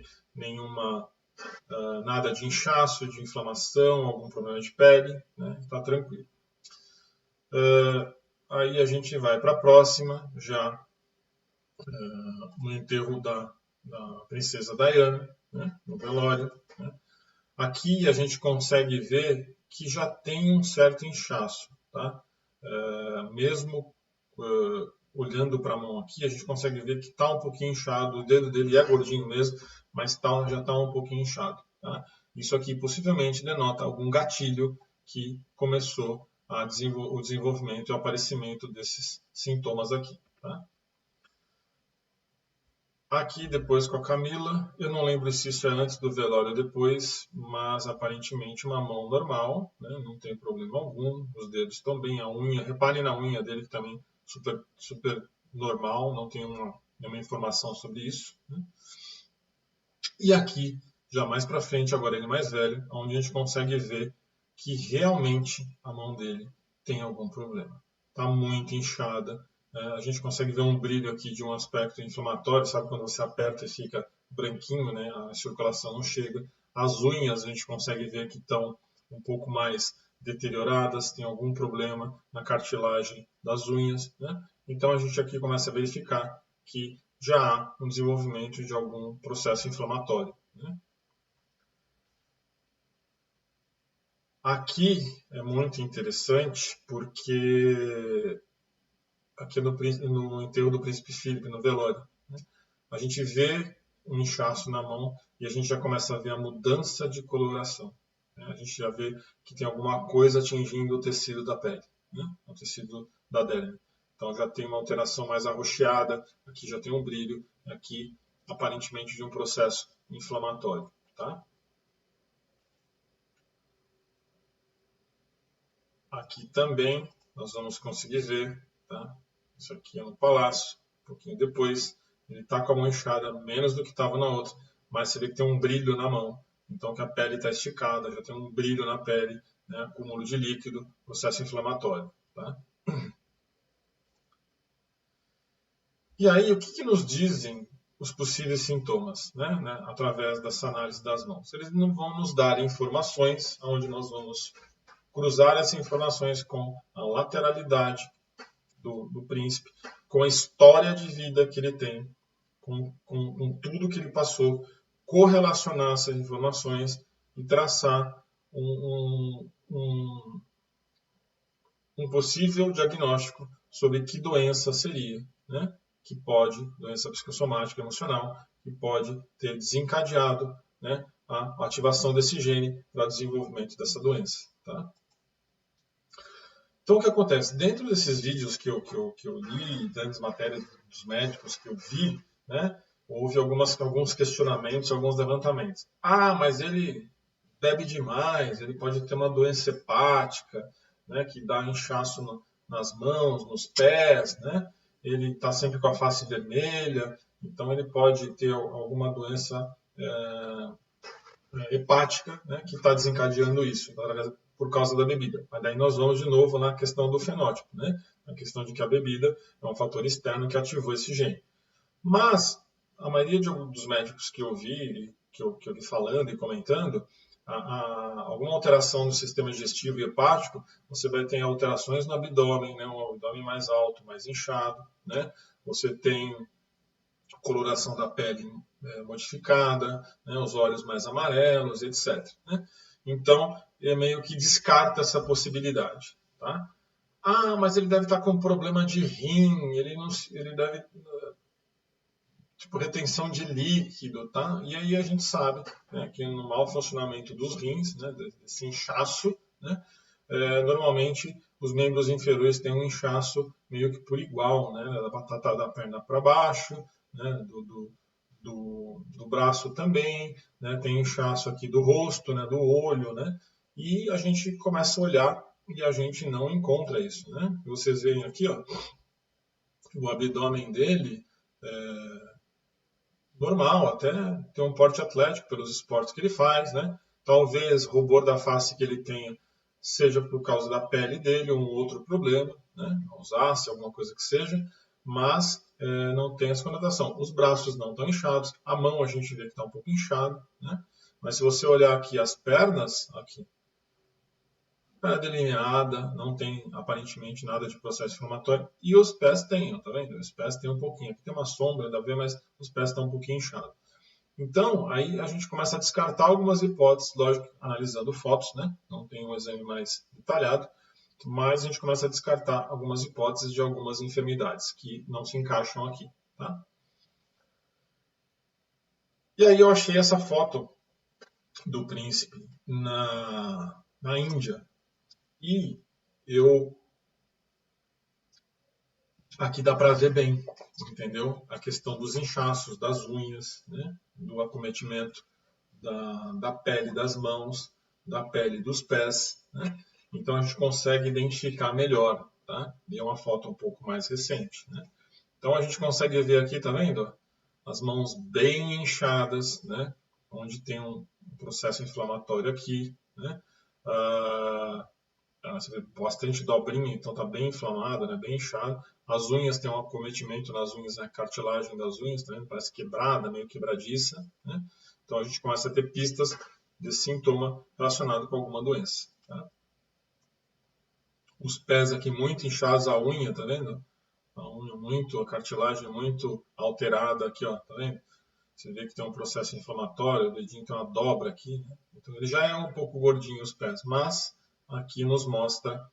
nada de inchaço, de inflamação, algum problema de pele, né? Está tranquilo. Aí a gente vai para a próxima, já no enterro da princesa Diana, né, no velório. Né. Aqui a gente consegue ver que já tem um certo inchaço. Tá? Mesmo olhando para a mão aqui, a gente consegue ver que está um pouquinho inchado. O dedo dele é gordinho mesmo, mas já está um pouquinho inchado. Tá? Isso aqui possivelmente denota algum gatilho que começou o desenvolvimento e o aparecimento desses sintomas aqui. Tá? Aqui depois com a Camila, eu não lembro se isso é antes do velório ou depois, mas aparentemente uma mão normal, né? Não tem problema algum, os dedos estão bem, a unha, reparem na unha dele que também super normal, não tem nenhuma informação sobre isso. Né? E aqui, já mais para frente, agora ele mais velho, onde a gente consegue ver que realmente a mão dele tem algum problema. Está muito inchada. A gente consegue ver um brilho aqui de um aspecto inflamatório, sabe quando você aperta e fica branquinho, né? A circulação não chega. As unhas a gente consegue ver que estão um pouco mais deterioradas, tem algum problema na cartilagem das unhas. Né? Então a gente aqui começa a verificar que já há um desenvolvimento de algum processo inflamatório. Né? Aqui é muito interessante porque aqui no enterro do príncipe Filipe, no velório, né? A gente vê um inchaço na mão e a gente já começa a ver a mudança de coloração. Né? A gente já vê que tem alguma coisa atingindo o tecido da pele, né? O tecido da derme. Então já tem uma alteração mais arroxeada, aqui já tem um brilho, aqui aparentemente de um processo inflamatório. Tá? Aqui também nós vamos conseguir ver, tá? Isso aqui é no palácio, um pouquinho depois, ele está com a mão inchada menos do que estava na outra, mas você vê que tem um brilho na mão, então que a pele está esticada, já tem um brilho na pele, né? Acúmulo de líquido, processo inflamatório. Tá? E aí, o que nos dizem os possíveis sintomas, né? Através dessa análise das mãos? Eles não vão nos dar informações onde nós vamos cruzar essas informações com a lateralidade do príncipe, com a história de vida que ele tem, com tudo que ele passou, correlacionar essas informações e traçar um possível diagnóstico sobre que doença seria, né? Que pode, doença psicossomática emocional, que pode ter desencadeado, né, a ativação desse gene para o desenvolvimento dessa doença. Tá? Então, o que acontece? Dentro desses vídeos que eu li, das matérias dos médicos que eu vi, né, houve alguns questionamentos, alguns levantamentos. Ah, mas ele bebe demais, ele pode ter uma doença hepática, né, que dá inchaço nas mãos, nos pés, né? Ele está sempre com a face vermelha, então ele pode ter alguma doença hepática, né, que está desencadeando isso, por causa da bebida. Mas daí nós vamos de novo na questão do fenótipo, né? Na questão de que a bebida é um fator externo que ativou esse gene. Mas a maioria dos médicos que eu vi falando e comentando, alguma alteração no sistema digestivo e hepático, você vai ter alterações no abdômen, né? Um abdômen mais alto, mais inchado, né? Você tem coloração da pele modificada, né? Os olhos mais amarelos, etc. Né? Então, ele meio que descarta essa possibilidade. Tá? Ah, mas ele deve estar com problema de rim, ele deve... tipo, retenção de líquido, tá? E aí a gente sabe, né, que no mau funcionamento dos rins, né, desse inchaço, né, normalmente os membros inferiores têm um inchaço meio que por igual, né, da batata da perna para baixo, né, do braço também, né, tem inchaço aqui do rosto, né, do olho, né, e a gente começa a olhar e a gente não encontra isso, né? Vocês veem aqui, ó, o abdômen dele normal, até tem um porte atlético pelos esportes que ele faz, né? Talvez o rubor da face que ele tenha seja por causa da pele dele ou um outro problema, né? Rosácea, alguma coisa que seja, mas não tem essa conotação. Os braços não estão inchados, a mão a gente vê que está um pouco inchado, né? Mas se você olhar aqui as pernas, aqui, perna delineada, não tem aparentemente nada de processo inflamatório. E os pés têm, tá vendo? Os pés têm um pouquinho. Aqui tem uma sombra, dá pra ver, mas os pés estão um pouquinho inchados. Então, aí a gente começa a descartar algumas hipóteses, lógico, analisando fotos, né? Não tem um exame mais detalhado, mas a gente começa a descartar algumas hipóteses de algumas enfermidades que não se encaixam aqui, tá? E aí eu achei essa foto do príncipe na Índia. E aqui dá para ver bem, entendeu? A questão dos inchaços, das unhas, né? Do acometimento da pele das mãos, da pele dos pés, né? Então a gente consegue identificar melhor, tá? E é uma foto um pouco mais recente, né? Então a gente consegue ver aqui, tá vendo? As mãos bem inchadas, né? Onde tem um processo inflamatório aqui, né? Você vê bastante dobrinha, então está bem inflamada, né? Bem inchada. As unhas tem um acometimento nas unhas, a cartilagem das unhas, tá vendo? Parece quebrada, meio quebradiça, né? Então a gente começa a ter pistas de sintoma relacionado com alguma doença, tá? Os pés aqui muito inchados, a unha, tá vendo? A cartilagem muito alterada aqui, ó, tá vendo? Você vê que tem um processo inflamatório, o dedinho tem uma dobra aqui, né? Então ele já é um pouco gordinho os pés, mas aqui nos mostra,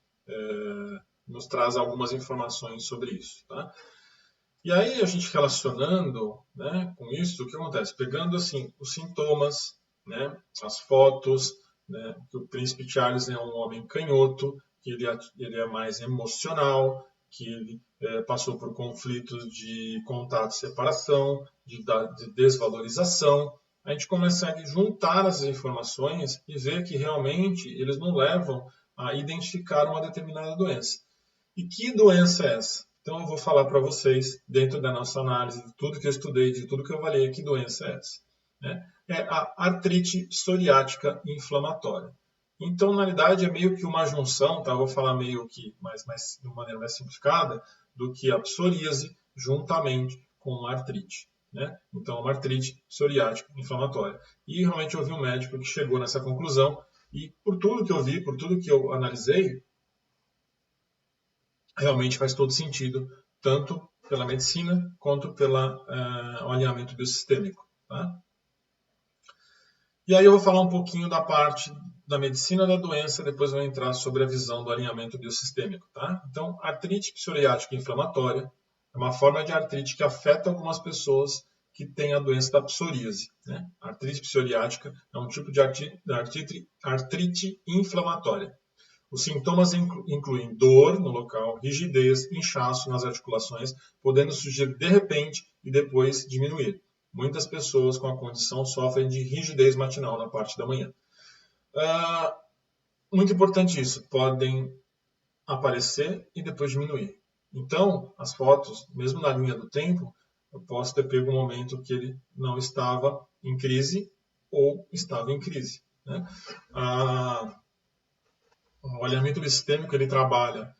nos traz algumas informações sobre isso, tá? E aí a gente relacionando, né, com isso, o que acontece? Pegando assim os sintomas, né, as fotos, né, que o príncipe Charles é um homem canhoto, que ele é mais emocional, que ele passou por conflitos de contato e separação, de desvalorização. A gente consegue juntar essas informações e ver que realmente eles não levam a identificar uma determinada doença. E que doença é essa? Então eu vou falar para vocês, dentro da nossa análise, de tudo que eu estudei, de tudo que eu avaliei, que doença é essa? Né? É a artrite psoriática inflamatória. Então, na realidade, é meio que uma junção, tá? Eu vou falar meio que de uma maneira mais simplificada, do que a psoríase juntamente com a artrite. Né? Então, uma artrite psoriática inflamatória. E realmente eu vi um médico que chegou nessa conclusão, e por tudo que eu vi, por tudo que eu analisei, realmente faz todo sentido, tanto pela medicina quanto pelo alinhamento biosistêmico. Tá? E aí eu vou falar um pouquinho da parte da medicina da doença, depois vou entrar sobre a visão do alinhamento biosistêmico. Tá? Então, artrite psoriática inflamatória é uma forma de artrite que afeta algumas pessoas que têm a doença da psoríase. Né? A artrite psoriática é um tipo de artrite inflamatória. Os sintomas incluem dor no local, rigidez, inchaço nas articulações, podendo surgir de repente e depois diminuir. Muitas pessoas com a condição sofrem de rigidez matinal na parte da manhã. Muito importante isso, podem aparecer e depois diminuir. Então, as fotos, mesmo na linha do tempo, eu posso ter pego um momento que ele não estava em crise ou estava em crise. Né? O alinhamento sistêmico ele trabalha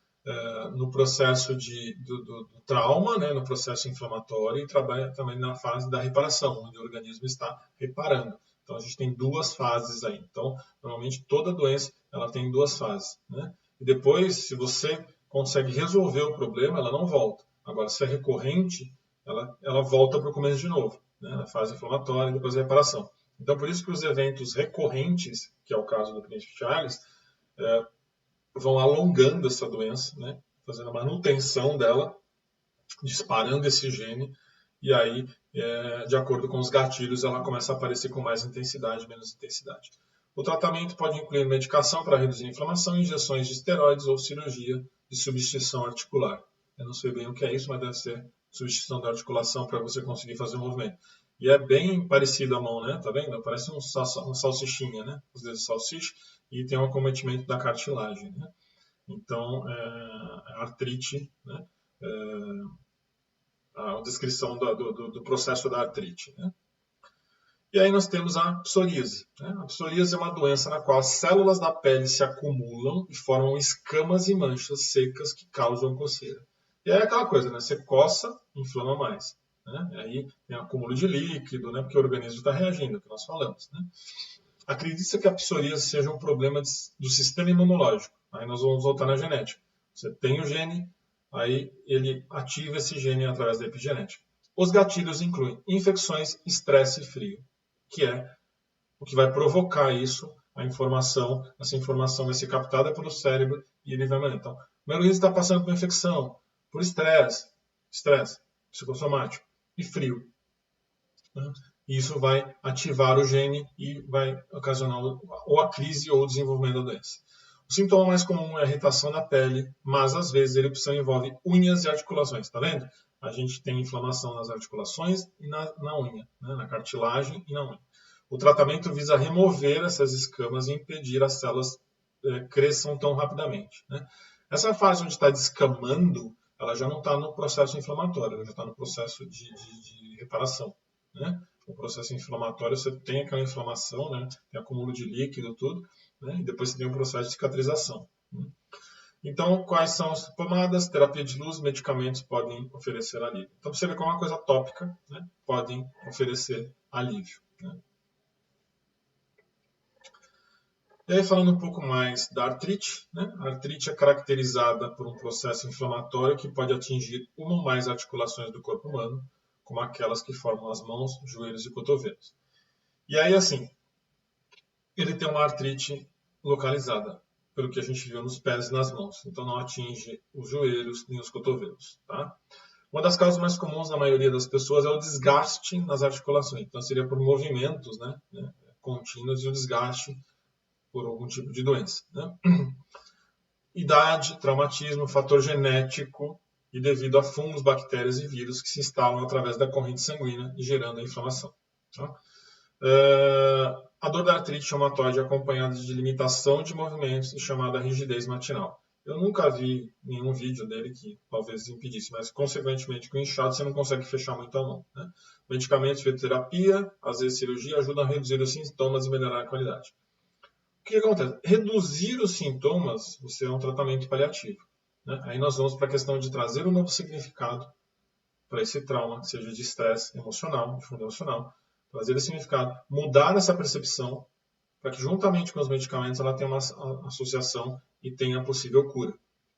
no processo do trauma, né, no processo inflamatório, e trabalha também na fase da reparação, onde o organismo está reparando. Então a gente tem duas fases aí. Então, normalmente toda doença ela tem duas fases. Né? E depois, se você consegue resolver o problema, ela não volta. Agora, se é recorrente, ela volta para o começo de novo, né? Na fase inflamatória e depois a reparação. Então, por isso que os eventos recorrentes, que é o caso do príncipe Charles, vão alongando essa doença, né? Fazendo a manutenção dela, disparando esse gene, e aí, de acordo com os gatilhos, ela começa a aparecer com mais intensidade, menos intensidade. O tratamento pode incluir medicação para reduzir a inflamação, injeções de esteroides ou cirurgia de substituição articular. Eu não sei bem o que é isso, mas deve ser substituição da articulação para você conseguir fazer o movimento. E é bem parecido a mão, né? Tá vendo? Parece um salsichinha, né? Os dedos de salsicha, e tem um acometimento da cartilagem, né? Então, a artrite, né? A descrição do processo da artrite, né? E aí nós temos a psoríase. Né? A psoríase é uma doença na qual as células da pele se acumulam e formam escamas e manchas secas que causam coceira. E aí é aquela coisa, né? Você coça, inflama mais. Né? E aí tem acúmulo de líquido, né? Porque o organismo está reagindo, é o que nós falamos. Né? Acredita-se que a psoríase seja um problema do sistema imunológico. Aí nós vamos voltar na genética. Você tem o gene, aí ele ativa esse gene através da epigenética. Os gatilhos incluem infecções, estresse e frio, que é o que vai provocar isso, a informação. Essa informação vai ser captada pelo cérebro e ele vai mandar. Então, o meu organismo está passando por infecção, por estresse psicossomático e frio. Né? E isso vai ativar o gene e vai ocasionar ou a crise ou o desenvolvimento da doença. O sintoma mais comum é a irritação na pele, mas às vezes a erupção envolve unhas e articulações. Está vendo? A gente tem inflamação nas articulações e na unha, né? Na cartilagem e na unha. O tratamento visa remover essas escamas e impedir as células cresçam tão rapidamente. Né? Essa fase onde está descamando, ela já não está no processo inflamatório, ela já está no processo de reparação. Né? O processo inflamatório, você tem aquela inflamação, né? Tem acúmulo de líquido, tudo, né? E depois você tem o processo de cicatrização. Né? Então, quais são as pomadas, terapia de luz, medicamentos podem oferecer alívio. Então, você vê como uma coisa tópica, né? Podem oferecer alívio. Né? E aí, falando um pouco mais da artrite, né? A artrite é caracterizada por um processo inflamatório que pode atingir uma ou mais articulações do corpo humano, como aquelas que formam as mãos, joelhos e cotovelos. E aí, assim, ele tem uma artrite localizada, pelo que a gente viu nos pés e nas mãos. Então, não atinge os joelhos nem os cotovelos. Tá? Uma das causas mais comuns na maioria das pessoas é o desgaste nas articulações. Então, seria por movimentos, né, contínuos e o desgaste por algum tipo de doença. Né? Idade, traumatismo, fator genético e devido a fungos, bactérias e vírus que se instalam através da corrente sanguínea e gerando a inflamação. Tá? A dor da artrite reumatoide é acompanhada de limitação de movimentos e chamada rigidez matinal. Eu nunca vi nenhum vídeo dele que talvez impedisse, mas consequentemente com inchado você não consegue fechar muito a mão. Né? Medicamentos, fitoterapia, às vezes cirurgia, ajudam a reduzir os sintomas e melhorar a qualidade. O que acontece? Reduzir os sintomas, você é um tratamento paliativo. Né? Aí nós vamos para a questão de trazer um novo significado para esse trauma, seja de estresse emocional, de fundo emocional, trazer esse significado, mudar essa percepção, para que juntamente com os medicamentos ela tenha uma associação e tenha possível cura.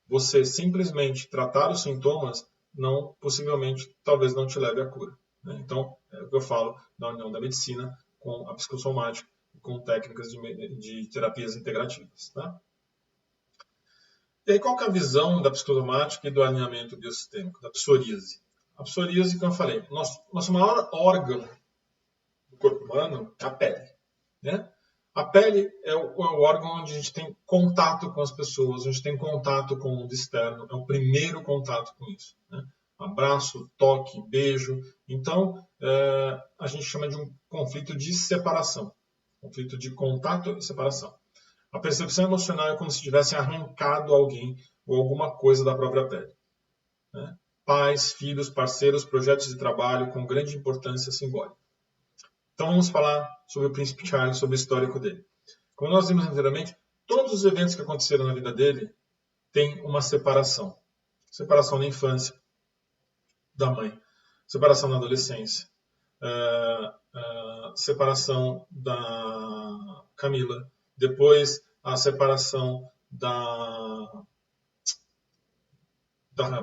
Você simplesmente tratar os sintomas, não, possivelmente, talvez não te leve à cura. Né? Então, é o que eu falo na união da medicina com a psicossomática, com técnicas de terapias integrativas. Tá? E aí, qual que é a visão da psicossomática e do alinhamento biosistêmico, da psoríase? A psoríase, como eu falei, nosso maior órgão do corpo humano é a pele. Né? A pele é o órgão onde a gente tem contato com as pessoas, onde tem contato com o mundo externo, é o primeiro contato com isso. Né? Abraço, toque, beijo. Então, a gente chama de um conflito de separação. Conflito de contato e separação. A percepção emocional é como se tivessem arrancado alguém ou alguma coisa da própria pele. Né? Pais, filhos, parceiros, projetos de trabalho com grande importância simbólica. Então vamos falar sobre o Príncipe Charles, sobre o histórico dele. Como nós vimos anteriormente, todos os eventos que aconteceram na vida dele têm uma separação. Separação na infância da mãe, separação na adolescência, separação da Camila, depois a separação da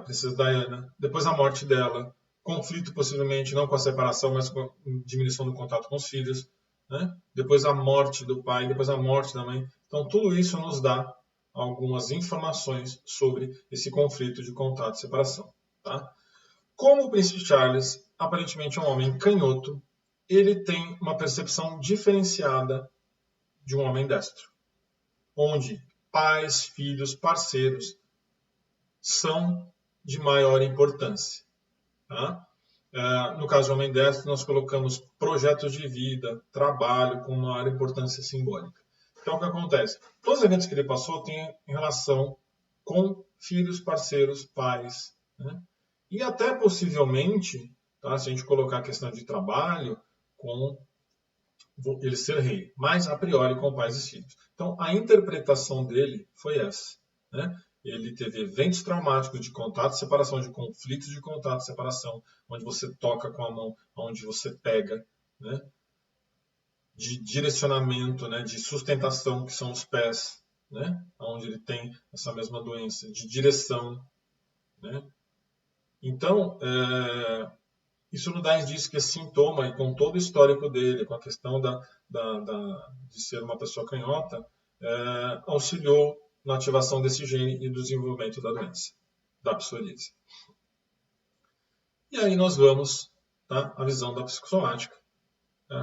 princesa Diana, depois a morte dela, conflito possivelmente não com a separação, mas com a diminuição do contato com os filhos, né? Depois a morte do pai, depois a morte da mãe. Então tudo isso nos dá algumas informações sobre esse conflito de contato e separação. Tá? Como o Príncipe Charles aparentemente é um homem canhoto, ele tem uma percepção diferenciada de um homem destro, onde pais, filhos, parceiros são de maior importância. Tá? No caso do homem destro, nós colocamos projetos de vida, trabalho com maior importância simbólica. Então, o que acontece? Todos os eventos que ele passou têm relação com filhos, parceiros, pais. Né? E até possivelmente, tá, se a gente colocar a questão de trabalho, com ele ser rei, mas a priori com pais e filhos. Então, a interpretação dele foi essa. Né? Ele teve eventos traumáticos de contato e separação, de conflitos de contato e separação, onde você toca com a mão, onde você pega, né? De direcionamento, né? De sustentação, que são os pés, né? Onde ele tem essa mesma doença de direção, né? Então, isso no DAIS diz que é sintoma, e com todo o histórico dele, com a questão de ser uma pessoa canhota, auxiliou na ativação desse gene e do desenvolvimento da doença, da psoríase. E aí nós vamos à visão da psicossomática.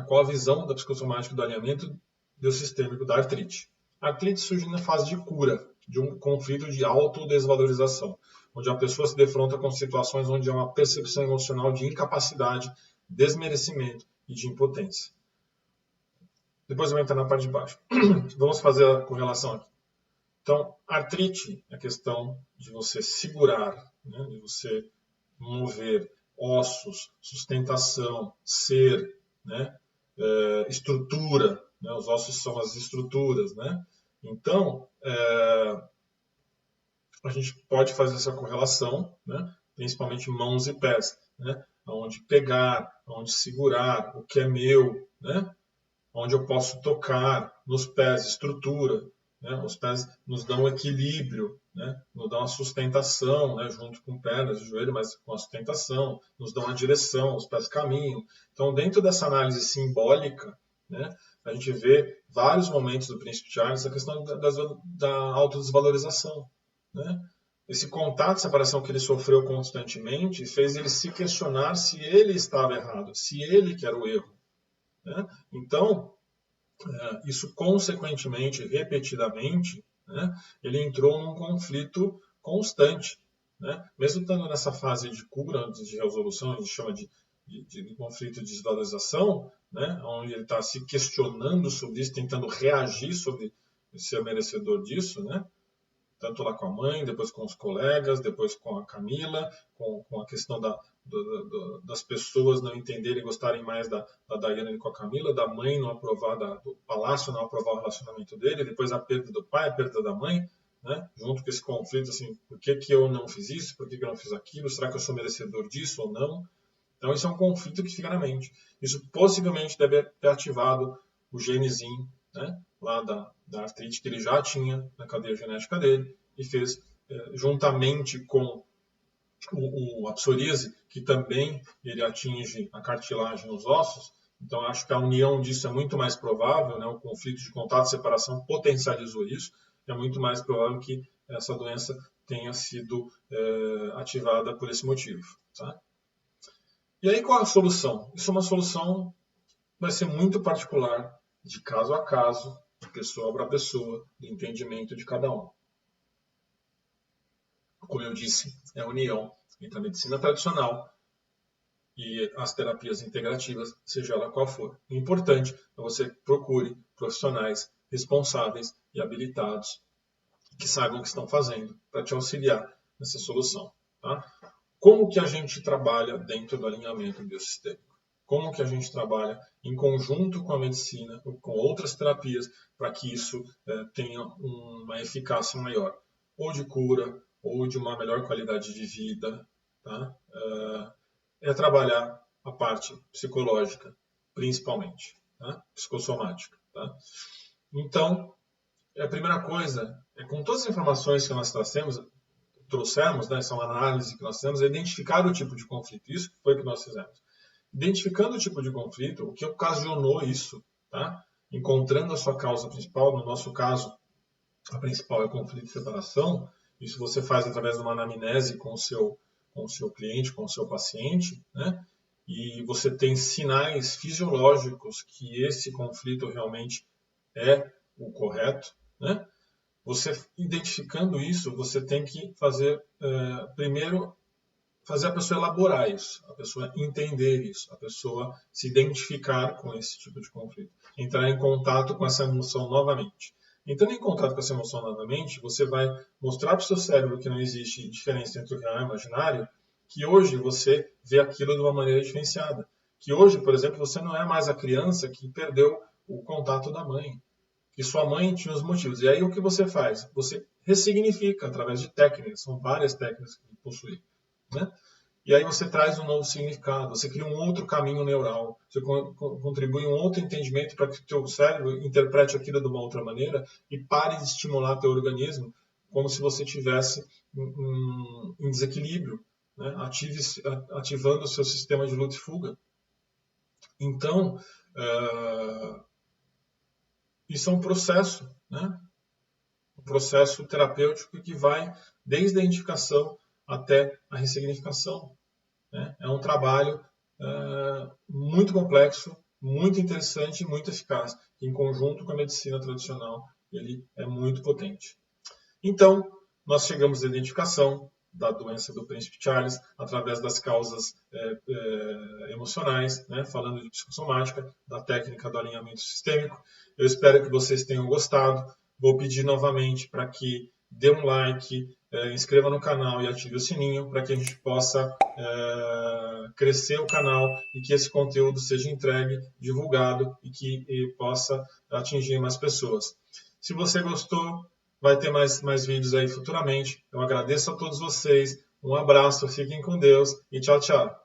Qual a visão da psicossomática do alinhamento biosistêmico da artrite? A artrite surge na fase de cura, de um conflito de autodesvalorização, onde a pessoa se defronta com situações onde há uma percepção emocional de incapacidade, desmerecimento e de impotência. Depois eu vou entrar na parte de baixo. Vamos fazer a correlação aqui. Então, artrite é a questão de você segurar, né, de você mover ossos, sustentação, ser, né, estrutura. Né, os ossos são as estruturas. Né? Então, a gente pode fazer essa correlação, né, principalmente mãos e pés, né, onde pegar, onde segurar, o que é meu, né, onde eu posso tocar, nos pés, estrutura. Né, os pés nos dão equilíbrio, né, nos dão a sustentação, né, junto com pernas e joelho, mas com a sustentação, nos dão a direção, os pés caminham. Então, dentro dessa análise simbólica, né, a gente vê vários momentos do Príncipe Charles a questão da autodesvalorização. Né? Esse contato, separação que ele sofreu constantemente fez ele se questionar se ele estava errado, se ele que era o erro. Né? Então, isso consequentemente, repetidamente, né, ele entrou num conflito constante. Né? Mesmo estando nessa fase de cura, de resolução, a gente chama de conflito de desvalorização, né, onde ele está se questionando sobre isso, tentando reagir sobre ser merecedor disso, né? Tanto lá com a mãe, depois com os colegas, depois com a Camila, com a questão das pessoas não entenderem e gostarem mais da Diana e com a Camila, da mãe não aprovar, do palácio não aprovar o relacionamento dele, depois a perda do pai, a perda da mãe, né? Junto com esse conflito, assim, por que eu não fiz isso, por que eu não fiz aquilo, será que eu sou merecedor disso ou não? Então isso é um conflito que fica na mente. Isso possivelmente deve ter ativado o genezinho, né, lá da artrite que ele já tinha na cadeia genética dele e fez, juntamente com a psoríase, que também ele atinge a cartilagem nos ossos. Então acho que a união disso é muito mais provável, né, o conflito de contato e separação potencializou isso, é muito mais provável que essa doença tenha sido ativada por esse motivo. Tá? E aí qual a solução? Isso é uma solução que vai ser muito particular, de caso a caso, de pessoa para pessoa, do entendimento de cada um. Como eu disse, é a união entre a medicina tradicional e as terapias integrativas, seja ela qual for. O importante é que você procure profissionais responsáveis e habilitados que saibam o que estão fazendo para te auxiliar nessa solução. Tá? Como que a gente trabalha dentro do alinhamento biosistêmico? Como que a gente trabalha em conjunto com a medicina, com outras terapias, para que isso tenha uma eficácia maior, ou de cura, ou de uma melhor qualidade de vida. Tá? É trabalhar a parte psicológica, principalmente, tá? Psicossomática. Tá? Então, a primeira coisa é, com todas as informações que nós trouxemos, né, são análise que nós temos, é identificar o tipo de conflito. Isso foi o que nós fizemos. Identificando o tipo de conflito, o que ocasionou isso, tá? Encontrando a sua causa principal, no nosso caso, a principal é o conflito de separação. Isso você faz através de uma anamnese com o seu cliente, com o seu paciente, né? E você tem sinais fisiológicos que esse conflito realmente é o correto, né? Você identificando isso, você tem que fazer, primeiro, fazer a pessoa elaborar isso, a pessoa entender isso, a pessoa se identificar com esse tipo de conflito, entrar em contato com essa emoção novamente. Entrando em contato com essa emoção novamente, você vai mostrar para o seu cérebro que não existe diferença entre o real e o imaginário, que hoje você vê aquilo de uma maneira diferenciada. Que hoje, por exemplo, você não é mais a criança que perdeu o contato da mãe, que sua mãe tinha os motivos. E aí o que você faz? Você ressignifica através de técnicas, são várias técnicas que possui. Né? E aí você traz um novo significado, você cria um outro caminho neural, você contribui um outro entendimento para que o teu cérebro interprete aquilo de uma outra maneira e pare de estimular teu organismo como se você tivesse em desequilíbrio, né? Ativando o seu sistema de luta e fuga. Então, isso é um processo, né? Um processo terapêutico que vai desde a identificação até a ressignificação, né? É um trabalho muito complexo, muito interessante e muito eficaz, que em conjunto com a medicina tradicional ele é muito potente. Então, nós chegamos à identificação da doença do Príncipe Charles através das causas emocionais, né? Falando de psicossomática, da técnica do alinhamento sistêmico. Eu espero que vocês tenham gostado. Vou pedir novamente para que dê um like, inscreva no canal e ative o sininho para que a gente possa crescer o canal e que esse conteúdo seja entregue, divulgado e que possa atingir mais pessoas. Se você gostou, vai ter mais vídeos aí futuramente. Eu agradeço a todos vocês. Um abraço, fiquem com Deus e tchau, tchau.